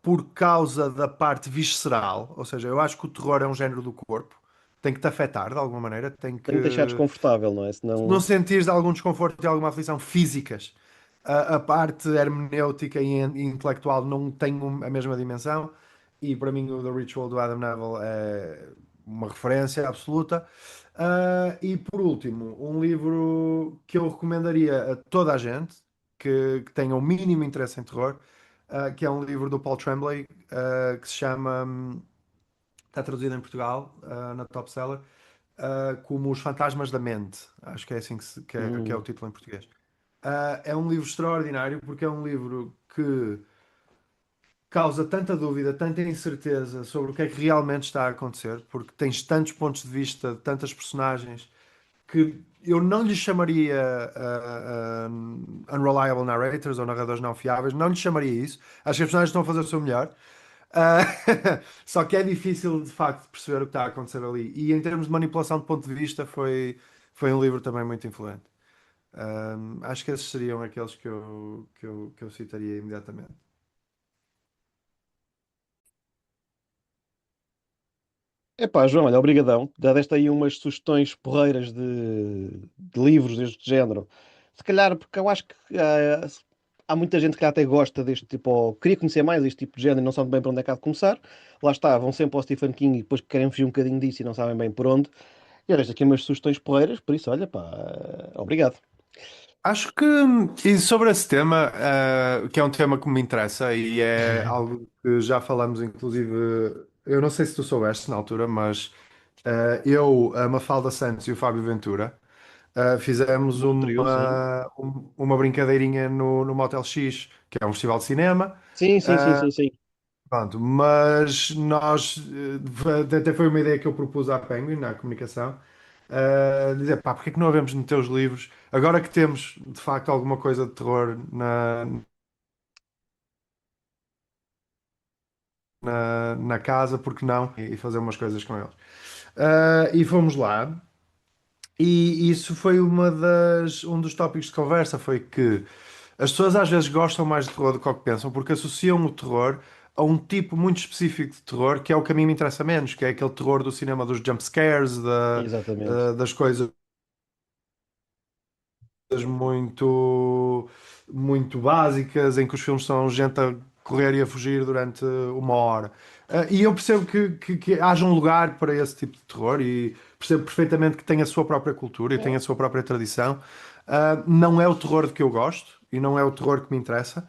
por causa da parte visceral, ou seja, eu acho que o terror é um género do corpo, tem que te afetar de alguma maneira, tem Tenho que deixar que desconfortável, não é? se não Senão. sentires de algum desconforto e alguma aflição físicas, a parte hermenêutica e intelectual não tem a mesma dimensão. E para mim, o The Ritual do Adam Neville é uma referência absoluta. E por último, um livro que eu recomendaria a toda a gente que tenha o mínimo interesse em terror, que é um livro do Paul Tremblay, que se chama, está traduzido em Portugal, na Top Seller, como Os Fantasmas da Mente. Acho que é assim que é o Hum, título em português. É um livro extraordinário porque é um livro que causa tanta dúvida, tanta incerteza sobre o que é que realmente está a acontecer, porque tens tantos pontos de vista, tantas personagens, que eu não lhes chamaria unreliable narrators ou narradores não fiáveis, não lhes chamaria isso. Acho que as personagens estão a fazer o seu melhor. Ah, só que é difícil de facto perceber o que está a acontecer ali. E em termos de manipulação de ponto de vista, foi um livro também muito influente. Acho que esses seriam aqueles que eu citaria imediatamente. Epá, João, olha, obrigadão. Já deste aí umas sugestões porreiras de livros deste género. Se calhar, porque eu acho que há muita gente que até gosta deste tipo, ou queria conhecer mais este tipo de género e não sabe bem para onde é que há de começar. Lá está, vão sempre ao Stephen King e depois querem fugir um bocadinho disso e não sabem bem por onde. E eu deixo aqui umas sugestões porreiras, por isso, olha, pá, obrigado. Acho que, e sobre esse tema, que é um tema que me interessa e é algo que já falamos, inclusive, eu não sei se tu soubeste na altura, mas eu, a Mafalda Santos e o Fábio Ventura, fizemos No trio, sim. uma brincadeirinha no Motel X, que é um festival de cinema. Sim, sim, sim, sim, sim. Pronto, mas nós, até foi uma ideia que eu propus à Penguin, na comunicação, dizer, pá, porque é que não havemos nos teus livros, agora que temos de facto alguma coisa de terror na casa, porque não? E fazer umas coisas com eles. E fomos lá, e isso foi um dos tópicos de conversa, foi que as pessoas às vezes gostam mais de terror do que o que pensam, porque associam o terror a um tipo muito específico de terror, que é o que a mim me interessa menos, que é aquele terror do cinema dos jump scares, Exatamente. das coisas muito, muito básicas, em que os filmes são gente a correr e a fugir durante uma hora. E eu percebo que haja um lugar para esse tipo de terror e percebo perfeitamente que tem a sua própria cultura e tem a sua própria tradição. Não é o terror de que eu gosto e não é o terror que me interessa.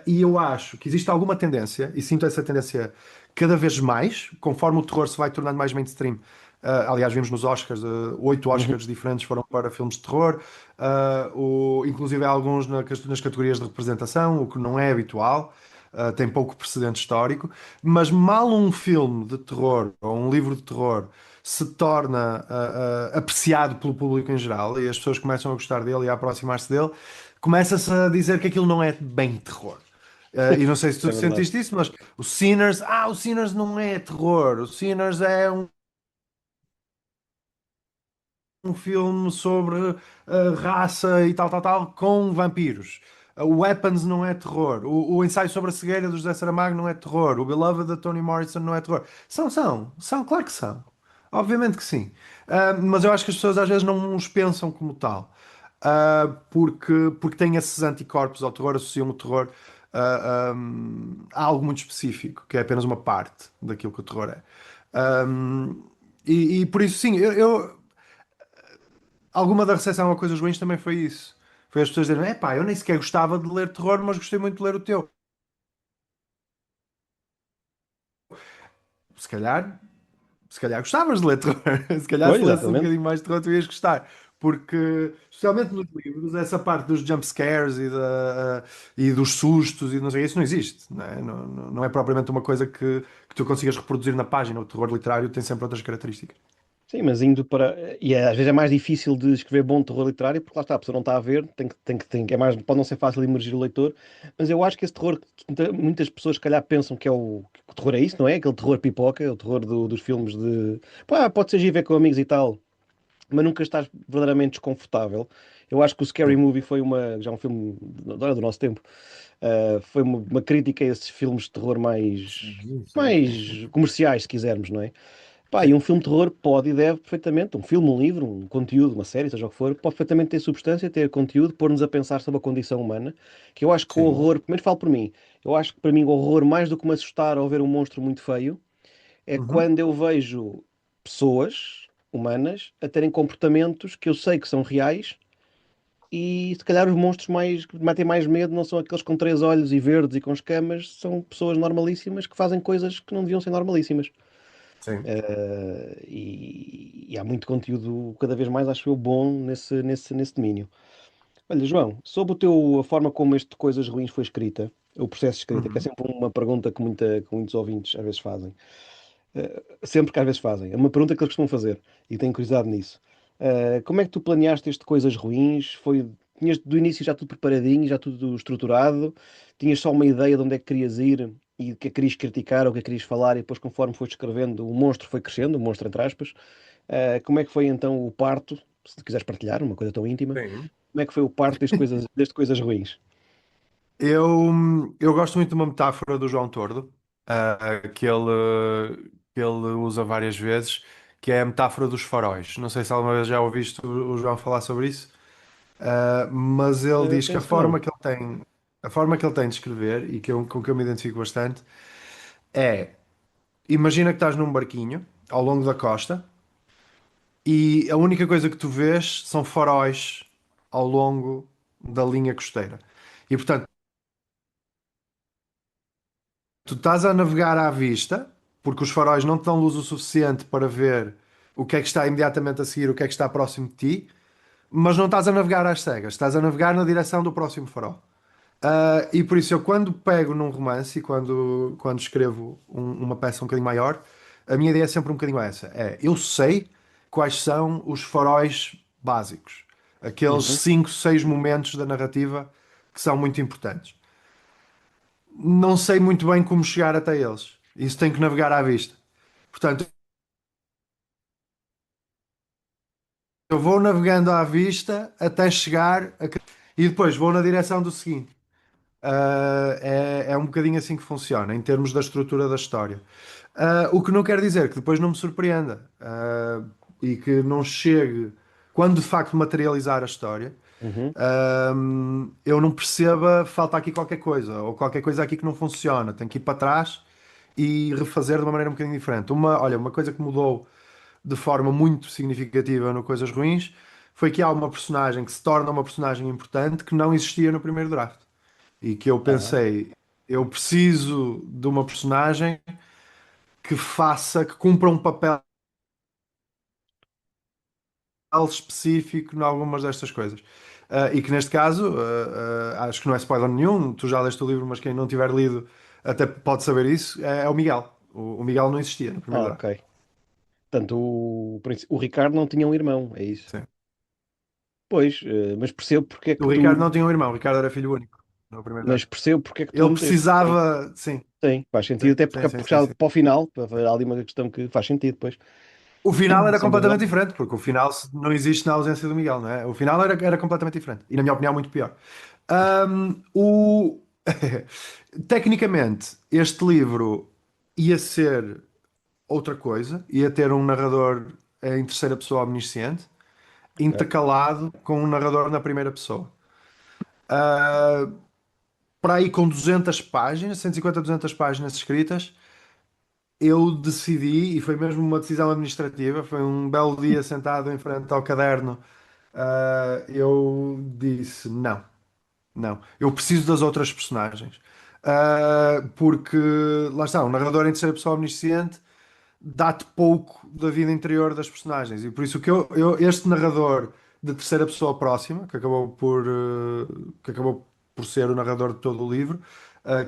E eu acho que existe alguma tendência, e sinto essa tendência cada vez mais, conforme o terror se vai tornando mais mainstream. Aliás, vimos nos Oscars, 8 Oscars Uhum. diferentes foram para filmes de terror, inclusive há alguns nas categorias de representação, o que não é habitual, tem pouco precedente histórico, mas mal um filme de terror ou um livro de terror se torna apreciado pelo público em geral e as pessoas começam a gostar dele e a aproximar-se dele, começa-se a dizer que aquilo não é bem terror. E não sei se Isso tu é verdade. sentiste isso, mas o Sinners não é terror, o Sinners é um filme sobre raça e tal, tal, tal, com vampiros. O Weapons não é terror. O ensaio sobre a cegueira do José Saramago não é terror. O Beloved da Toni Morrison não é terror. São, claro que são. Obviamente que sim. Mas eu acho que as pessoas às vezes não os pensam como tal. porque tem esses anticorpos ao terror, associam o terror a algo muito específico, que é apenas uma parte daquilo que o terror é. Um, e por isso, sim, alguma da recepção a coisas ruins também foi isso. Foi as pessoas dizerem, epá, eu nem sequer gostava de ler terror, mas gostei muito de ler o teu. Se calhar, se calhar gostavas de ler terror. Se calhar Pois, se lesse um exatamente. bocadinho mais de terror, tu ias gostar. Porque, especialmente nos livros, essa parte dos jump scares e dos sustos e não sei, isso não existe. Não é, não é propriamente uma coisa que tu consigas reproduzir na página. O terror literário tem sempre outras características. Sim, mas indo para. Às vezes é mais difícil de escrever bom terror literário, porque lá está, a pessoa não está a ver, é mais, pode não ser fácil imergir o leitor, mas eu acho que esse terror, que muitas pessoas, se calhar, pensam que o terror é isso, não é? Aquele terror pipoca, o terror dos filmes de. Pá, pode ser ir ver com amigos e tal, mas nunca estás verdadeiramente desconfortável. Eu acho que o Scary Sim, Movie foi já um filme do nosso tempo. Foi uma crítica a esses filmes de terror sim, sim, sim, sim. mais comerciais, se quisermos, não é? Pá, e Sim, um filme de terror pode e deve perfeitamente, um filme, um livro, um conteúdo, uma série, seja o que for, pode perfeitamente ter substância, ter conteúdo, pôr-nos a pensar sobre a condição humana, que eu acho que o sim. horror, primeiro falo por mim, eu acho que para mim o horror, mais do que me assustar ao ver um monstro muito feio, é Uhum. quando eu vejo pessoas humanas a terem comportamentos que eu sei que são reais e se calhar os monstros que metem mais medo não são aqueles com três olhos e verdes e com escamas, são pessoas normalíssimas que fazem coisas que não deviam ser normalíssimas. Sim. E há muito conteúdo, cada vez mais, acho eu, bom nesse domínio. Olha, João, sobre a forma como este Coisas Ruins foi escrita, o processo de escrita, que é Uhum. sempre uma pergunta que muitos ouvintes às vezes fazem. Sempre que às vezes fazem. É uma pergunta que eles costumam fazer e tenho curiosidade nisso. Como é que tu planeaste este Coisas Ruins? Tinhas do início já tudo preparadinho, já tudo estruturado? Tinhas só uma ideia de onde é que querias ir e o que é que querias criticar ou o que é que querias falar e depois conforme foste escrevendo o monstro foi crescendo, o monstro entre aspas. Como é que foi então o parto? Se quiseres partilhar uma coisa tão íntima, Sim. como é que foi o parto deste Coisas Ruins? Eu gosto muito de uma metáfora do João Tordo, que ele usa várias vezes, que é a metáfora dos faróis. Não sei se alguma vez já ouviste o João falar sobre isso, mas ele diz que Penso que não. a forma que ele tem de escrever, e com que eu me identifico bastante, é, imagina que estás num barquinho ao longo da costa e a única coisa que tu vês são faróis ao longo da linha costeira. E portanto, tu estás a navegar à vista, porque os faróis não te dão luz o suficiente para ver o que é que está imediatamente a seguir, o que é que está próximo de ti, mas não estás a navegar às cegas, estás a navegar na direção do próximo farol. E por isso eu quando pego num romance e quando escrevo uma peça um bocadinho maior, a minha ideia é sempre um bocadinho essa. Eu sei quais são os faróis básicos. Aqueles Uhum, 5, 6 momentos da narrativa que são muito importantes. Não sei muito bem como chegar até eles. Isso tem que navegar à vista. Portanto, eu vou navegando à vista até chegar e depois vou na direção do seguinte. É um bocadinho assim que funciona, em termos da estrutura da história. O que não quer dizer que depois não me surpreenda, e que não chegue, quando de facto materializar a história, uhum. eu não perceba, falta aqui qualquer coisa, ou qualquer coisa aqui que não funciona, tenho que ir para trás e refazer de uma maneira um bocadinho diferente. Olha, uma coisa que mudou de forma muito significativa no Coisas Ruins foi que há uma personagem que se torna uma personagem importante que não existia no primeiro draft. E que eu Ah, pensei, eu preciso de uma personagem que cumpra um papel específico em algumas destas coisas. E que neste caso, acho que não é spoiler nenhum, tu já leste o livro, mas quem não tiver lido até pode saber isso, é o Miguel. O Miguel não existia no primeiro draft. ok. Portanto, o Ricardo não tinha um irmão, é isso. Sim. Pois, mas percebo porque é O que Ricardo tu. não tinha um irmão, o Ricardo era filho único no primeiro Mas draft. percebo porque é que tu o Ele meteste. Sim, precisava, sim, sim, faz sentido, sim, até sim, sim, porque sim, já sim. para o final, há ali uma questão que faz sentido depois. O final era Sem dúvida completamente alguma. diferente, porque o final não existe na ausência do Miguel, não é? O final era completamente diferente. E, na minha opinião, muito pior. Ahm, o... Tecnicamente, este livro ia ser outra coisa, ia ter um narrador em terceira pessoa omnisciente. Ok. intercalado com um narrador na primeira pessoa. Ah, para aí com 200 páginas, 150, 200 páginas escritas, eu decidi, e foi mesmo uma decisão administrativa, foi um belo dia sentado em frente ao caderno, eu disse não. Não, eu preciso das outras personagens. Porque, lá está, um narrador em terceira pessoa omnisciente dá-te pouco da vida interior das personagens. E por isso que este narrador de terceira pessoa próxima, que acabou por ser o narrador de todo o livro,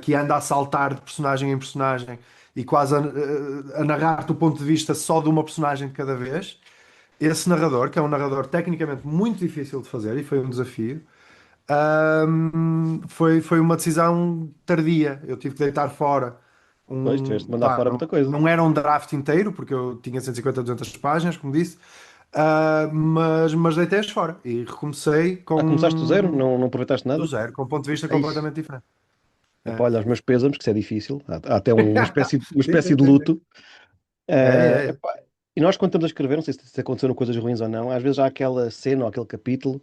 que anda a saltar de personagem em personagem e quase a narrar-te o ponto de vista só de uma personagem de cada vez. Esse narrador, que é um narrador tecnicamente muito difícil de fazer e foi um desafio, foi uma decisão tardia. Eu tive que deitar fora Pois, tiveste de mandar pá, fora muita coisa. não era um draft inteiro, porque eu tinha 150, 200 páginas, como disse, mas deitei-as fora e recomecei Ah, começaste do zero? com Não aproveitaste do nada? zero, com um ponto de vista É isso. completamente diferente. Epá, É. olha, os meus pêsames, que isso é difícil. Há até uma Sim, espécie sim, de sim, sim. luto. É. Epá, e nós, quando estamos a escrever, não sei se aconteceram coisas ruins ou não, às vezes há aquela cena ou aquele capítulo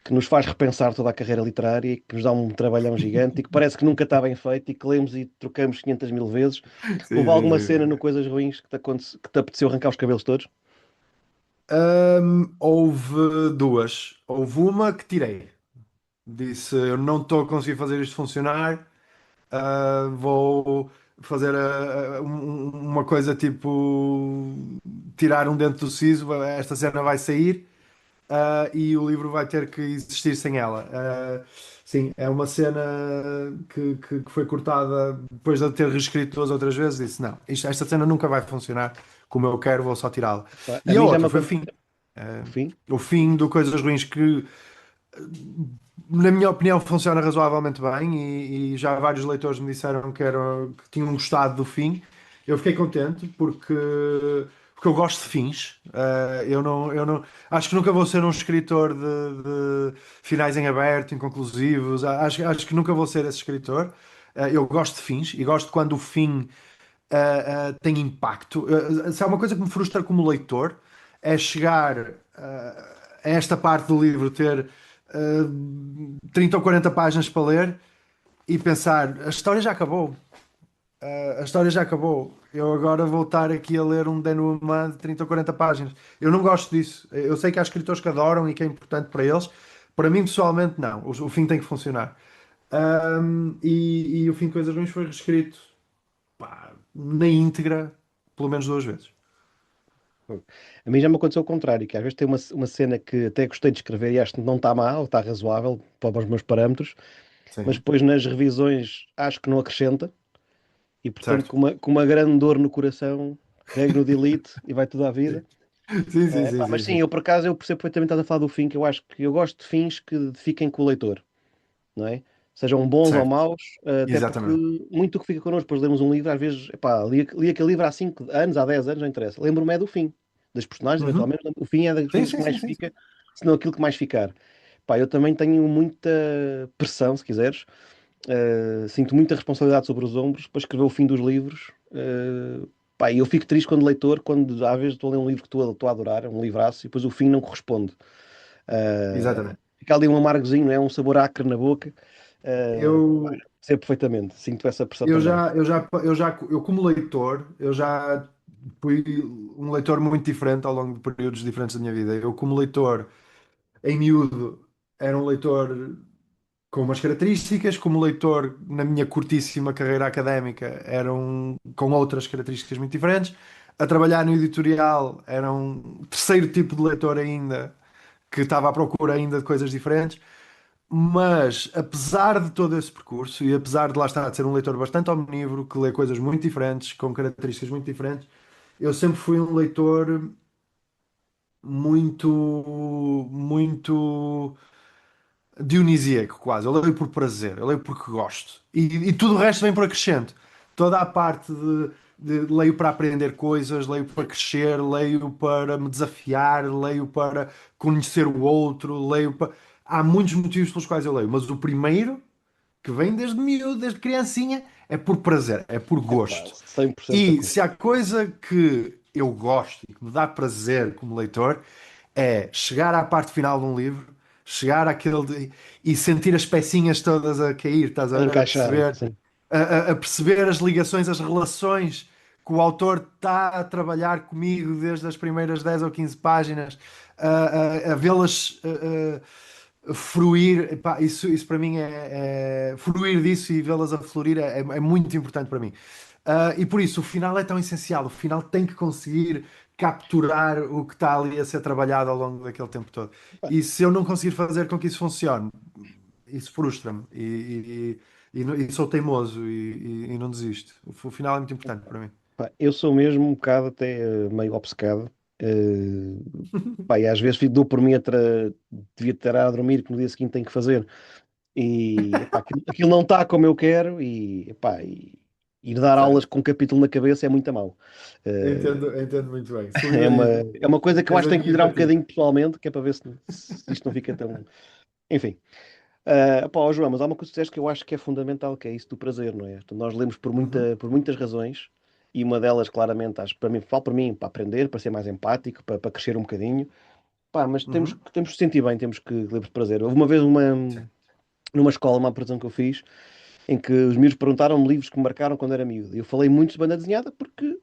que nos faz repensar toda a carreira literária e que nos dá um trabalhão gigante e que parece que nunca está bem feito e que lemos e trocamos 500 mil vezes. Sim, Houve sim, alguma sim, cena no sim. Coisas Ruins que te apeteceu arrancar os cabelos todos? Houve duas. Houve uma que tirei. Disse, eu não estou a conseguir fazer isto funcionar. Vou fazer uma coisa tipo tirar um dente do siso, esta cena vai sair, e o livro vai ter que existir sem ela. Sim, é uma cena que foi cortada depois de eu ter reescrito duas outras vezes. Disse: não, esta cena nunca vai funcionar como eu quero, vou só tirá-la. Pá, a E a mim já me outra foi o aconteceu. fim. Uh, O fim? o fim do Coisas Ruins, que na minha opinião, funciona razoavelmente bem e já vários leitores me disseram que tinham gostado do fim. Eu fiquei contente porque eu gosto de fins. Acho que nunca vou ser um escritor de finais em aberto, inconclusivos. Acho que nunca vou ser esse escritor. Eu gosto de fins e gosto quando o fim tem impacto. Se há uma coisa que me frustra como leitor, é chegar a esta parte do livro, ter 30 ou 40 páginas para ler e pensar: a história já acabou. A história já acabou. Eu agora vou estar aqui a ler um denouement de 30 ou 40 páginas. Eu não gosto disso. Eu sei que há escritores que adoram e que é importante para eles. Para mim, pessoalmente, não. O fim tem que funcionar. E o fim de Coisas Ruins foi reescrito, pá, na íntegra, pelo menos duas vezes. A mim já me aconteceu o contrário, que às vezes tem uma cena que até gostei de escrever e acho que não está má ou está razoável para os meus parâmetros, mas Sim, depois nas revisões acho que não acrescenta e portanto certo. com uma grande dor no coração carrego no delete e vai tudo à vida. Sim, sim, sim, sim, Epá, mas sim, sim, sim. eu por acaso eu percebo perfeitamente estás a falar do fim, que eu acho que eu gosto de fins que fiquem com o leitor, não é? Sejam bons ou Certo, maus, até porque exatamente. muito o que fica connosco depois de lermos um livro, às vezes, epá, li aquele livro há 5 anos, há 10 anos, não interessa. Lembro-me é do fim, das personagens, Uhum. eventualmente, o fim é das Sim, coisas que sim, mais sim, sim, sim. fica, se não aquilo que mais ficar. Pá, eu também tenho muita pressão, se quiseres, sinto muita responsabilidade sobre os ombros para escrever o fim dos livros. Pá, e eu fico triste quando leitor, quando às vezes estou a ler um livro que estou a adorar, um livraço, e depois o fim não corresponde. Exatamente. Fica ali um amargozinho, não é? Um sabor acre na boca. Pá, Eu, percebo perfeitamente, sinto essa pressão eu também. já, eu já, eu como leitor, eu já fui um leitor muito diferente ao longo de períodos diferentes da minha vida. Eu como leitor, em miúdo, era um leitor com umas características, como leitor na minha curtíssima carreira académica, eram com outras características muito diferentes. A trabalhar no editorial, era um terceiro tipo de leitor ainda, que estava à procura ainda de coisas diferentes. Mas, apesar de todo esse percurso, e apesar de lá estar de ser um leitor bastante omnívoro, que lê coisas muito diferentes, com características muito diferentes, eu sempre fui um leitor muito, muito dionisíaco, quase. Eu leio por prazer, eu leio porque gosto. E tudo o resto vem por acrescento. Toda a parte de leio para aprender coisas, leio para crescer, leio para me desafiar, leio para conhecer o outro, leio para. Há muitos motivos pelos quais eu leio, mas o primeiro, que vem desde miúdo, desde criancinha, é por prazer, é por Epá, gosto. 100% de E acordo. se há coisa que eu gosto e que me dá prazer como leitor, é chegar à parte final de um livro, chegar e sentir as pecinhas todas a cair, estás a A ver? A encaixarem, perceber, sim. a perceber as ligações, as relações que o autor está a trabalhar comigo desde as primeiras 10 ou 15 páginas, a vê-las fruir. Epá, isso para mim fruir disso e vê-las a florir é muito importante para mim. E por isso o final é tão essencial. O final tem que conseguir capturar o que está ali a ser trabalhado ao longo daquele tempo todo. Pá, E se eu não conseguir fazer com que isso funcione, isso frustra-me e sou teimoso e não desisto. O final é muito importante para mim. pá, eu sou mesmo um bocado até meio obcecado. eh, Pá, e às vezes dou por mim devia estar a dormir que no dia seguinte tenho que fazer. E epá, aquilo não está como eu quero e, epá, e ir dar aulas Certo. com um capítulo na cabeça é muito a mau. Eh, Entendo muito bem. é uma, Solidarizo. é uma coisa que eu Tens acho a que tenho que minha melhorar um empatia. bocadinho pessoalmente, que é para ver se isto não fica tão. Enfim. Pá, ó João, mas há uma coisa que tu disseste que eu acho que é fundamental, que é isso do prazer, não é? Portanto, nós lemos Uhum, por muitas razões, e uma delas, claramente, acho, para mim, falo para mim, para aprender, para ser mais empático, para crescer um bocadinho. Pá, mas uhum. temos que sentir bem, temos que ler por prazer. Houve uma vez Sim. numa escola, uma apresentação que eu fiz, em que os miúdos perguntaram-me livros que me marcaram quando era miúdo. E eu falei muito de banda desenhada, porque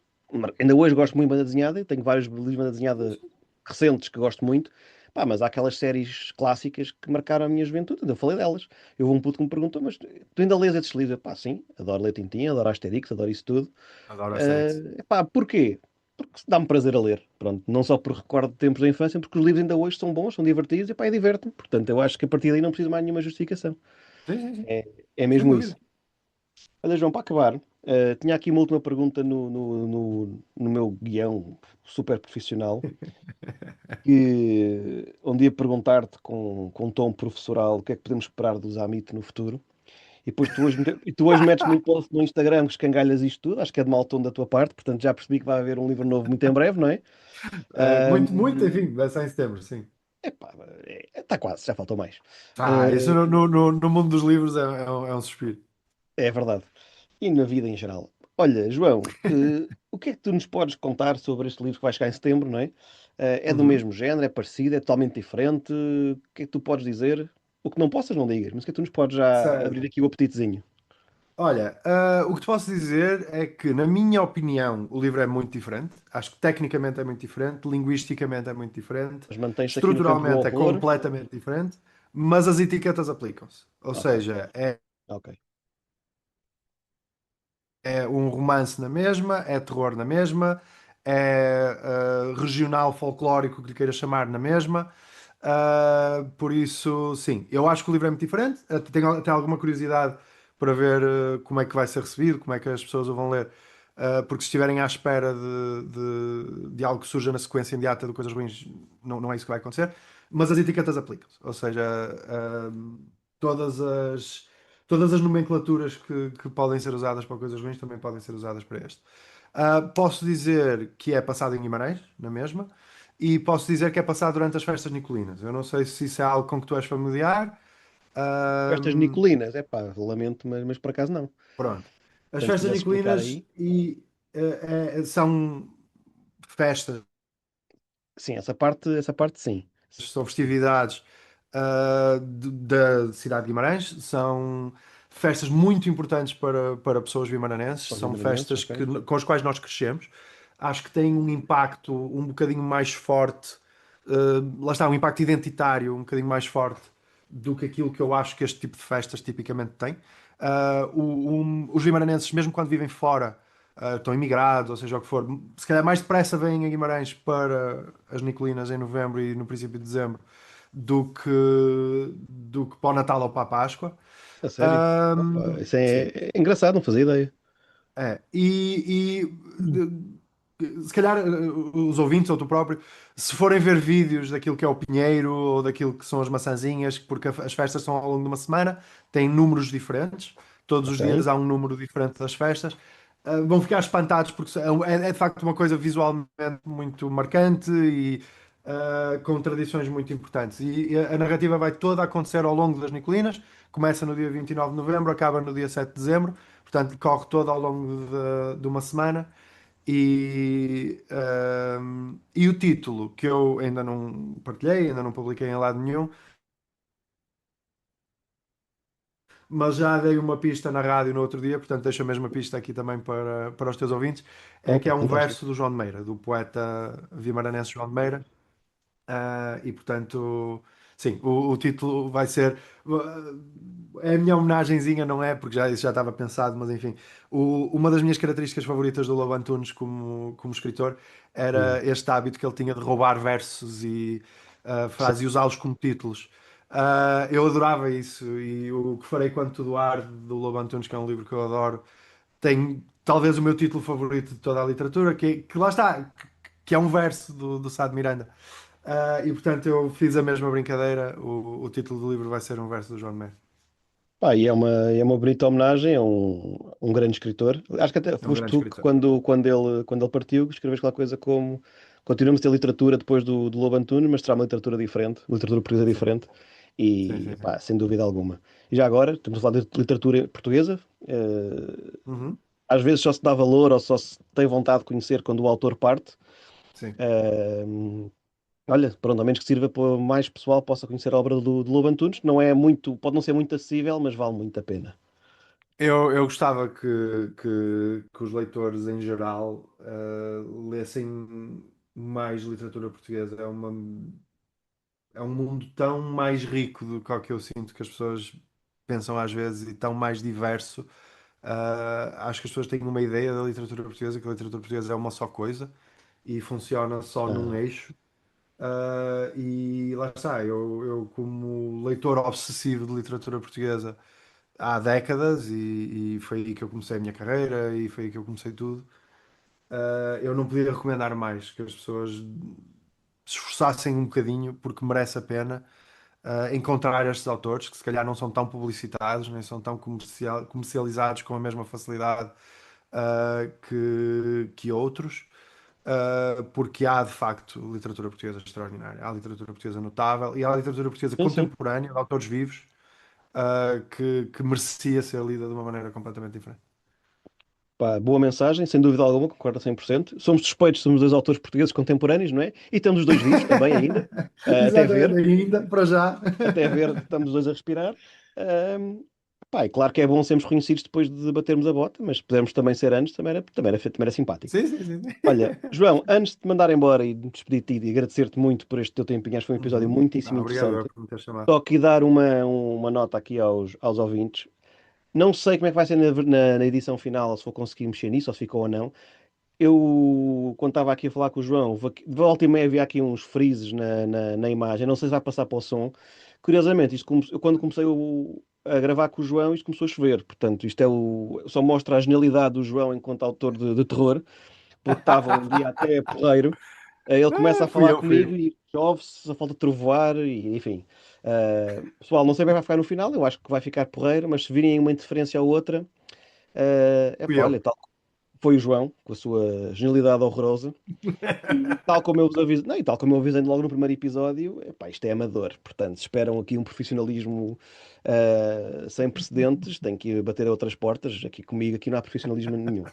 ainda hoje gosto muito de banda desenhada, e tenho vários livros de banda desenhada recentes que gosto muito. Pá, mas há aquelas séries clássicas que marcaram a minha juventude, ainda falei delas. Eu houve um puto que me perguntou, mas tu ainda lês esses livros? Pá, sim, adoro ler Tintin, adoro Asterix, adoro isso tudo. Adoro a série. Pá, porquê? Porque dá-me prazer a ler. Pronto, não só por recordo de tempos da infância, porque os livros ainda hoje são bons, são divertidos e pá, e diverte-me. Portanto, eu acho que a partir daí não preciso mais nenhuma justificação. Sim, sim, sim. É, é Sem mesmo isso. dúvida. Olha, João, para acabar, tinha aqui uma última pergunta no meu guião super profissional, onde ia perguntar-te com um tom professoral o que é que podemos esperar do Zamit no futuro. E depois tu hoje metes muito post no Instagram que escangalhas isto tudo, acho que é de mau tom da tua parte, portanto já percebi que vai haver um livro novo muito em breve, não é? Muito, muito, Ahm, enfim, vai ser em setembro, sim. Epá, está quase, já faltou mais. Isso Eh, no mundo dos livros é um suspiro. É verdade. E na vida em geral. Olha, João, o que é que tu nos podes contar sobre este livro que vai chegar em setembro, não é? É do Uhum. mesmo género, é parecido, é totalmente diferente? O que é que tu podes dizer? O que não possas, não digas, mas o que é que tu nos podes já abrir Certo. aqui o apetitezinho? Olha, o que te posso dizer é que, na minha opinião, o livro é muito diferente. Acho que tecnicamente é muito diferente, linguisticamente é muito diferente, Mas mantens-te aqui no campo do estruturalmente é horror? completamente diferente, mas as etiquetas aplicam-se. Ou Ok, seja, ok. é um romance na mesma, é terror na mesma, é regional folclórico que lhe queira chamar na mesma. Por isso, sim, eu acho que o livro é muito diferente. Tenho até alguma curiosidade para ver como é que vai ser recebido, como é que as pessoas o vão ler. Porque se estiverem à espera de algo que surja na sequência imediata de coisas ruins, não é isso que vai acontecer. Mas as etiquetas aplicam-se. Ou seja, todas as, todas as nomenclaturas que podem ser usadas para coisas ruins também podem ser usadas para este. Posso dizer que é passado em Guimarães, na mesma. E posso dizer que é passado durante as festas nicolinas. Eu não sei se isso é algo com que tu és familiar. Estas Ahm, Nicolinas, é pá, lamento, mas por acaso não. Pronto. As Portanto, se festas pudesse explicar nicolinas aí. são festas, Sim, essa parte sim. são festividades da cidade de Guimarães. São festas muito importantes para pessoas vimaranenses. Para os São vimaranenses, festas ok. com as quais nós crescemos. Acho que têm um impacto um bocadinho mais forte. Lá está, um impacto identitário um bocadinho mais forte do que aquilo que eu acho que este tipo de festas tipicamente tem. Os vimaranenses, mesmo quando vivem fora, estão imigrados, ou seja o que for, se calhar mais depressa vêm a Guimarães para as Nicolinas em novembro e no princípio de dezembro do que para o Natal ou para a Páscoa. A sério? Opa, Ahm, isso sim. é engraçado, não fazia ideia. Se calhar os ouvintes ou tu próprio, se forem ver vídeos daquilo que é o Pinheiro ou daquilo que são as maçãzinhas, porque as festas são ao longo de uma semana, têm números diferentes, todos os Ok. dias há um número diferente das festas, vão ficar espantados porque é de facto uma coisa visualmente muito marcante e com tradições muito importantes. E a narrativa vai toda acontecer ao longo das Nicolinas, começa no dia 29 de novembro, acaba no dia 7 de dezembro. Portanto, corre todo ao longo de uma semana E o título, que eu ainda não partilhei, ainda não publiquei em lado nenhum, mas já dei uma pista na rádio no outro dia, portanto deixo a mesma pista aqui também para os teus ouvintes, é que Opa, é um fantástico. verso do João de Meira, do poeta vimaranense João de Meira. E portanto, sim, o título vai ser. É a minha homenagenzinha, não é? Porque já, isso já estava pensado, mas enfim. Uma das minhas características favoritas do Lobo Antunes como escritor Hum, era este hábito que ele tinha de roubar versos e frases e certo. usá-los como títulos. Eu adorava isso e o que farei quando tudo arde do Lobo Antunes, que é um livro que eu adoro, tem talvez o meu título favorito de toda a literatura, que lá está, que é um verso do Sá de Miranda. E portanto eu fiz a mesma brincadeira. O título do livro vai ser um verso do João de Meyer. Pá, e é uma bonita homenagem a um grande escritor. Acho que até É um foste grande tu que, escritor. quando ele partiu, escreveste aquela coisa como continuamos a ter literatura depois do Lobo Antunes, mas será uma literatura diferente, uma literatura portuguesa Sim, diferente, sim, e sim, sim. pá, sem dúvida alguma. E já agora, estamos a falar de literatura portuguesa, Uhum, às vezes só se dá valor ou só se tem vontade de conhecer quando o autor parte. sim. Eh, Olha, pronto, ao menos que sirva para mais pessoal possa conhecer a obra do Lobo Antunes, que não é muito, pode não ser muito acessível, mas vale muito a pena. Eu gostava que os leitores em geral lessem mais literatura portuguesa. É um mundo tão mais rico do que o que eu sinto que as pessoas pensam às vezes e tão mais diverso. Acho que as pessoas têm uma ideia da literatura portuguesa, que a literatura portuguesa é uma só coisa e funciona só num Ah, eixo. E lá está, eu como leitor obsessivo de literatura portuguesa há décadas, e foi aí que eu comecei a minha carreira e foi aí que eu comecei tudo. Eu não podia recomendar mais que as pessoas se esforçassem um bocadinho, porque merece a pena encontrar estes autores que se calhar não são tão publicitados, nem são tão comercializados com a mesma facilidade que outros. Porque há de facto literatura portuguesa extraordinária, há literatura portuguesa notável e há literatura portuguesa sim, sim. contemporânea, de autores vivos, que merecia ser lida de uma maneira completamente diferente. Pá, boa mensagem, sem dúvida alguma, concordo a 100%. Somos suspeitos, somos dois autores portugueses contemporâneos, não é? E estamos os dois vivos também ainda, Exatamente, ainda, para já. até ver, estamos os dois a respirar. Ahm, Pá, e claro que é bom sermos reconhecidos depois de batermos a bota, mas se pudermos também ser antes, também era simpático. Sim, sim, sim. Olha, João, antes de te mandar embora e de me despedir de ti e agradecer-te muito por este teu tempinho, acho que foi um episódio Uhum. muitíssimo Obrigado eu interessante. por me ter chamado. Só aqui dar uma nota aqui aos ouvintes. Não sei como é que vai ser na edição final, ou se vou conseguir mexer nisso, ou se ficou ou não. Eu, quando estava aqui a falar com o João, de volta e meia havia aqui uns freezes na imagem, não sei se vai passar para o som. Curiosamente, eu quando comecei a gravar com o João, isto começou a chover. Portanto, só mostra a genialidade do João enquanto autor de terror, porque estava um dia até porreiro. Ele começa a Fui falar eu, fui comigo eu. e chove-se, só falta trovoar, e enfim. Pessoal, não sei bem vai ficar no final, eu acho que vai ficar porreiro, mas se virem uma interferência ou outra, Fui epá, olha, eu. tal foi o João, com a sua genialidade horrorosa. E tal como eu vos aviso, não, e tal como eu avisei logo no primeiro episódio, epá, isto é amador. Portanto, se esperam aqui um profissionalismo sem precedentes, tem que bater a outras portas. Aqui comigo, aqui não há profissionalismo nenhum.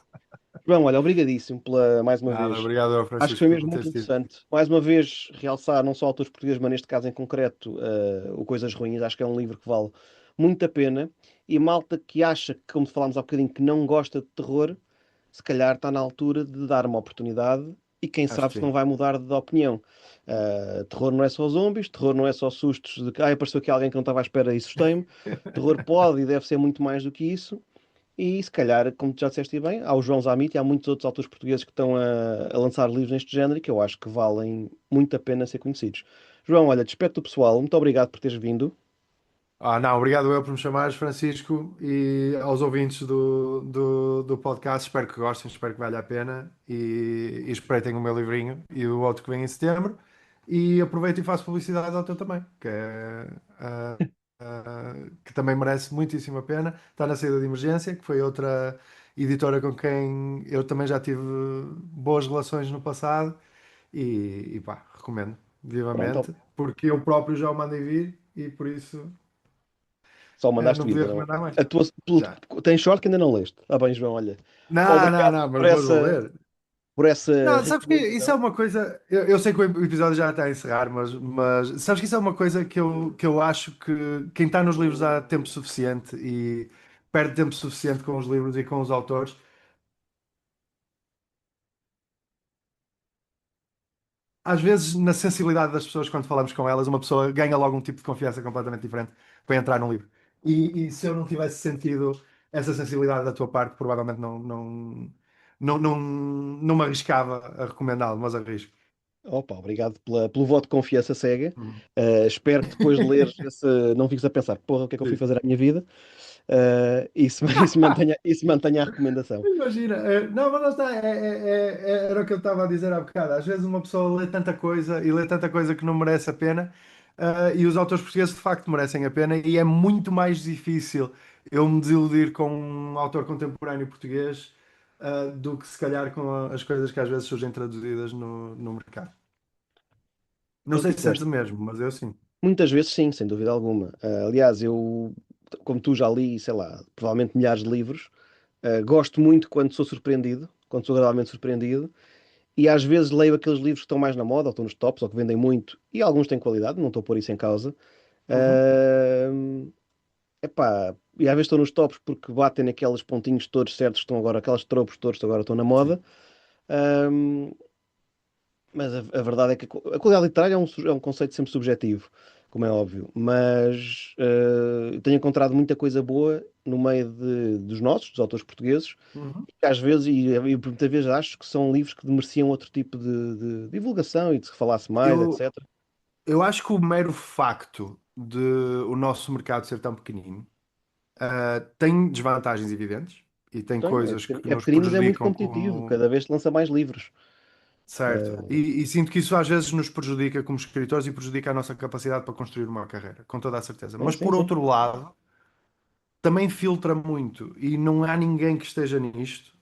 João, olha, obrigadíssimo pela, mais uma Nada, vez. obrigado, eu, Acho que foi Francisco, mesmo por muito teres tido. interessante. Mais uma vez, realçar não só autores portugueses, mas neste caso em concreto, o Coisas Ruins. Acho que é um livro que vale muito a pena. E malta que acha, que, como falámos há bocadinho, que não gosta de terror, se calhar está na altura de dar uma oportunidade e quem Acho sabe que se sim. não vai mudar de opinião. Terror não é só zombies, terror não é só sustos de que apareceu aqui alguém que não estava à espera e assustei-me. Terror pode e deve ser muito mais do que isso. E se calhar, como tu já disseste bem, há o João Zamit e há muitos outros autores portugueses que estão a lançar livros neste género e que eu acho que valem muito a pena ser conhecidos. João, olha, despeito do pessoal, muito obrigado por teres vindo. Não, obrigado eu por me chamares, Francisco, e aos ouvintes do podcast. Espero que gostem, espero que valha a pena e espreitem o meu livrinho e o outro que vem em setembro. E aproveito e faço publicidade ao teu também, ah, que também merece muitíssimo a pena. Está na saída de emergência, que foi outra editora com quem eu também já tive boas relações no passado e pá, recomendo Pronto, vivamente, porque eu próprio já o mandei vir e por isso. só mandaste Não vir. podia Ainda não. recomendar mais. A tua, Já. tens sorte que ainda não leste. Ah bem, João, olha. Não, não, Obrigado não, por mas vou essa, ler. por essa Não, sabes que isso é recomendação. uma coisa. Eu sei que o episódio já está a encerrar, mas sabes que isso é uma coisa que eu acho que quem está nos livros há tempo suficiente e perde tempo suficiente com os livros e com os autores. Às vezes, na sensibilidade das pessoas, quando falamos com elas, uma pessoa ganha logo um tipo de confiança completamente diferente para entrar num livro. E se eu não tivesse sentido essa sensibilidade da tua parte, provavelmente não me arriscava a recomendá-lo, mas arrisco. Opa, obrigado pelo voto de confiança cega. Uhum. Espero que depois de ler não fiques a pensar, porra, o que é que eu fui Sim. fazer à minha vida? Isso mantenha a recomendação. Imagina, não, mas lá está, era o que eu estava a dizer há bocado. Às vezes uma pessoa lê tanta coisa e lê tanta coisa que não merece a pena, e os autores portugueses de facto merecem a pena, e é muito mais difícil eu me desiludir com um autor contemporâneo português, do que se calhar com as coisas que às vezes surgem traduzidas no mercado. Não Pronto, sei e se gosto. sentes o mesmo, mas eu sim. Muitas vezes sim, sem dúvida alguma. Aliás, eu, como tu já li, sei lá, provavelmente milhares de livros, gosto muito quando sou surpreendido, quando sou agradavelmente surpreendido, e às vezes leio aqueles livros que estão mais na moda, ou estão nos tops, ou que vendem muito, e alguns têm qualidade, não estou a pôr isso em causa. Uhum. Uh, Epá, e às vezes estou nos tops porque batem naqueles pontinhos todos certos que estão agora, aqueles tropos todos que agora estão na Sim. moda. Um, mas a verdade é que a qualidade literária é um conceito sempre subjetivo, como é óbvio. Mas tenho encontrado muita coisa boa no meio dos nossos, dos autores portugueses, Uhum. e que às vezes, e muitas vezes acho que são livros que mereciam outro tipo de divulgação e de se falasse mais, Eu, etc. eu acho que o mero facto de o nosso mercado ser tão pequenino, tem desvantagens evidentes e tem Então, coisas que é nos pequenino, mas é muito prejudicam competitivo, como. cada vez se lança mais livros. Certo. Uh, E sinto que isso às vezes nos prejudica como escritores e prejudica a nossa capacidade para construir uma carreira, com toda a certeza. sim, Mas sim, por sim. outro lado, também filtra muito e não há ninguém que esteja nisto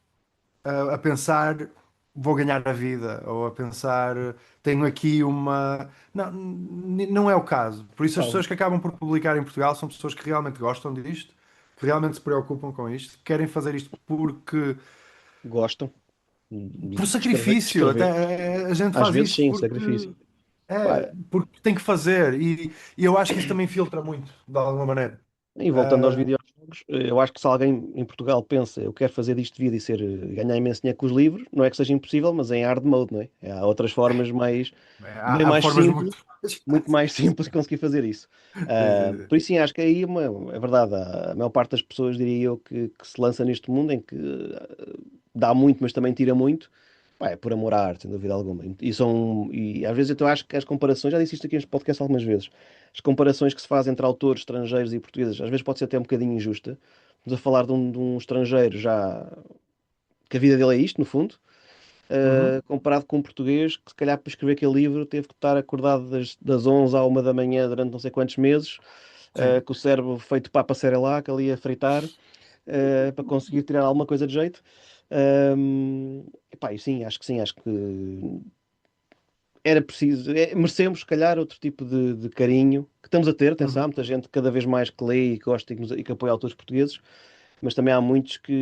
a pensar vou ganhar a vida ou a pensar tenho aqui uma. Não, não é o caso. Por isso as Pá, pessoas que acabam por publicar em Portugal são pessoas que realmente gostam disto, que realmente se preocupam com isto, que querem fazer isto porque gostam por de escrever, de sacrifício. escrever. Até a gente Às faz vezes isto sim, porque sacrifício. é, Pá, porque tem que fazer e eu acho que isso também filtra muito, de alguma maneira. e voltando aos Ah, videojogos, eu acho que se alguém em Portugal pensa, eu quero fazer disto de vida e ganhar imenso dinheiro com os livros, não é que seja impossível, mas é em hard mode, não é? Há outras formas bem há mais formas simples, muito fáceis. muito mais simples de conseguir fazer isso. Sim, sim, sim. Por isso sim, acho que aí é verdade, a maior parte das pessoas, diria eu, que se lança neste mundo em que dá muito, mas também tira muito. Pá, é por amor à arte, sem dúvida alguma. E às vezes eu acho que as comparações, já disse isto aqui neste podcast algumas vezes, as comparações que se fazem entre autores estrangeiros e portugueses, às vezes pode ser até um bocadinho injusta. Estamos a falar de um estrangeiro já, que a vida dele é isto, no fundo, Uhum. comparado com um português que se calhar para escrever aquele livro teve que estar acordado das 11 à 1 da manhã durante não sei quantos meses, Sim. com o cérebro feito papa Cerelac ali a fritar, para conseguir tirar alguma coisa de jeito. Epá, e sim, acho que era preciso, merecemos, se calhar, outro tipo de carinho que estamos a ter. Atenção, há Uhum. muita gente cada vez mais que lê e que gosta e que apoia autores portugueses, mas também há muitos que,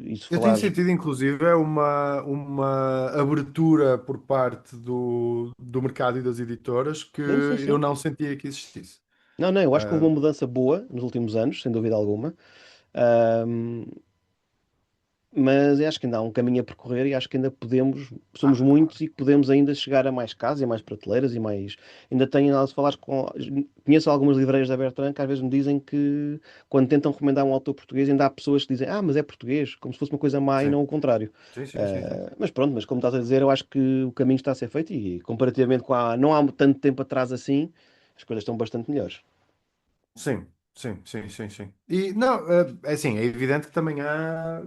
e se Eu tenho falares, sentido, inclusive, uma abertura por parte do mercado e das editoras que sim, sim, eu sim. não sentia que existisse. Não, não, eu acho que houve Ah, uma mudança boa nos últimos anos, sem dúvida alguma. Ahm, mas eu acho que ainda há um caminho a percorrer e acho que ainda podemos, somos claro. muitos e que podemos ainda chegar a mais casas e mais prateleiras e mais. Ainda tenho, se falares com. Conheço algumas livreiras da Bertrand que às vezes me dizem que quando tentam recomendar um autor português, ainda há pessoas que dizem, mas é português, como se fosse uma coisa má e Sim, não o contrário. sim, sim, sim, sim. Mas pronto, mas como estás a dizer, eu acho que o caminho está a ser feito e comparativamente com não há tanto tempo atrás assim, as coisas estão bastante melhores. Sim, sim, sim, sim, sim. E não, é assim, é evidente que também há,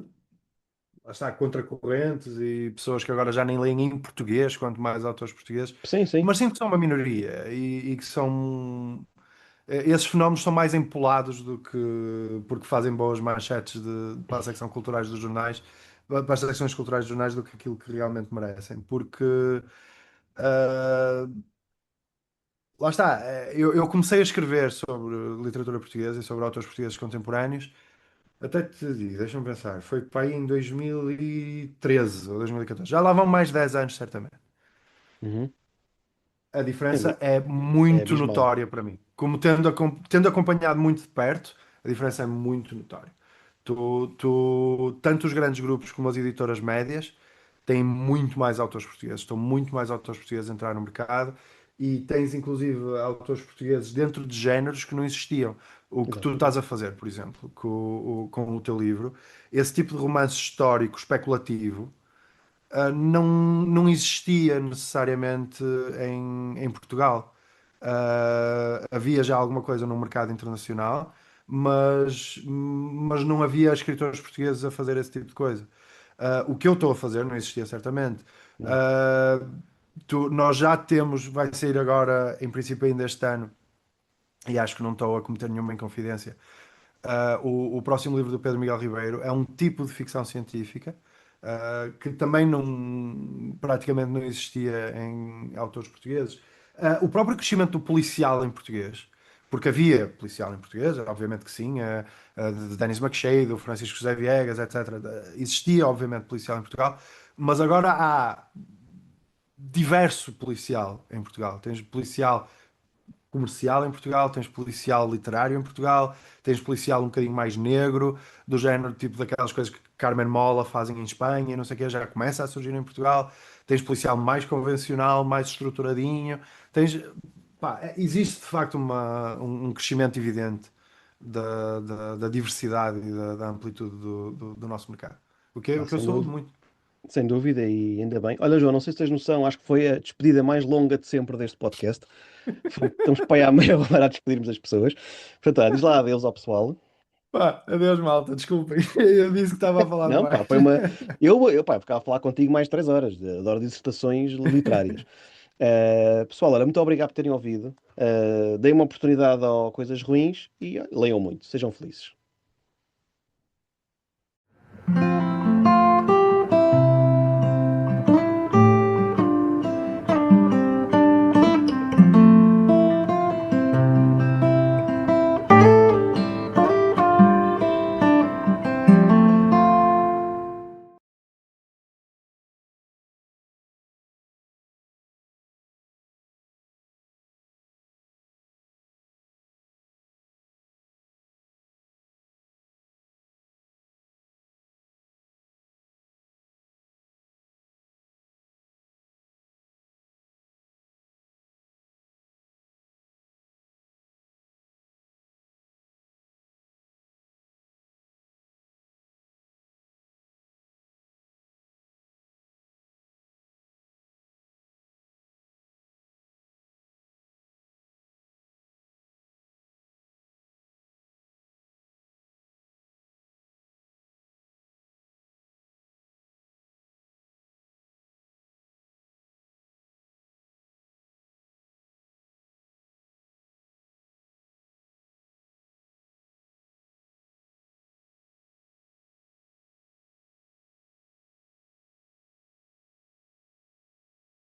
lá está, contracorrentes e pessoas que agora já nem leem em português, quanto mais autores portugueses, Sim, sim. mas sinto que são uma minoria e que são. Esses fenómenos são mais empolados do que porque fazem boas manchetes para a secção culturais dos jornais, para as secções culturais dos jornais, do que aquilo que realmente merecem. Porque ah, lá está, eu comecei a escrever sobre literatura portuguesa e sobre autores portugueses contemporâneos, Até te digo, deixa-me pensar, foi para aí em 2013 ou 2014. Já lá vão mais de 10 anos, certamente. Uhum. A Sem diferença dúvida. é É muito abismal. notória para mim. Como tendo acompanhado muito de perto, a diferença é muito notória. Tanto os grandes grupos como as editoras médias têm muito mais autores portugueses, estão muito mais autores portugueses a entrar no mercado e tens inclusive autores portugueses dentro de géneros que não existiam. O que tu estás Exatamente. a fazer, por exemplo, com o teu livro, esse tipo de romance histórico especulativo não existia necessariamente em Portugal. Havia já alguma coisa no mercado internacional, mas não havia escritores portugueses a fazer esse tipo de coisa. O que eu estou a fazer não existia certamente. Não. Uh, Nós já temos, vai sair agora, em princípio ainda este ano, e acho que não estou a cometer nenhuma inconfidência. O próximo livro do Pedro Miguel Ribeiro é um tipo de ficção científica que também praticamente não existia em autores portugueses. O próprio crescimento do policial em português, porque havia policial em português, obviamente que sim, de Denis McShade, do Francisco José Viegas, etc. Existia, obviamente, policial em Portugal, mas agora há diverso policial em Portugal. Tens policial comercial em Portugal, tens policial literário em Portugal, tens policial um bocadinho mais negro, do género tipo daquelas coisas que Carmen Mola fazem em Espanha, e não sei o que, já começa a surgir em Portugal. Tens policial mais convencional, mais estruturadinho. Tens, existe de facto um crescimento evidente da diversidade e da amplitude do nosso mercado. O que eu Sem saúdo dúvida. muito. Sem dúvida, e ainda bem. Olha, João, não sei se tens noção, acho que foi a despedida mais longa de sempre deste podcast. Estamos para aí há meia hora a despedirmos as pessoas. Portanto, diz lá adeus ao pessoal. Pá, adeus, malta, desculpem. Eu disse que estava a falar Não, pá, demais. foi uma. Pá, ficava a falar contigo mais 3 horas, adoro dissertações literárias. Pessoal, olha, muito obrigado por terem ouvido. Deem uma oportunidade a coisas ruins e leiam muito, sejam felizes.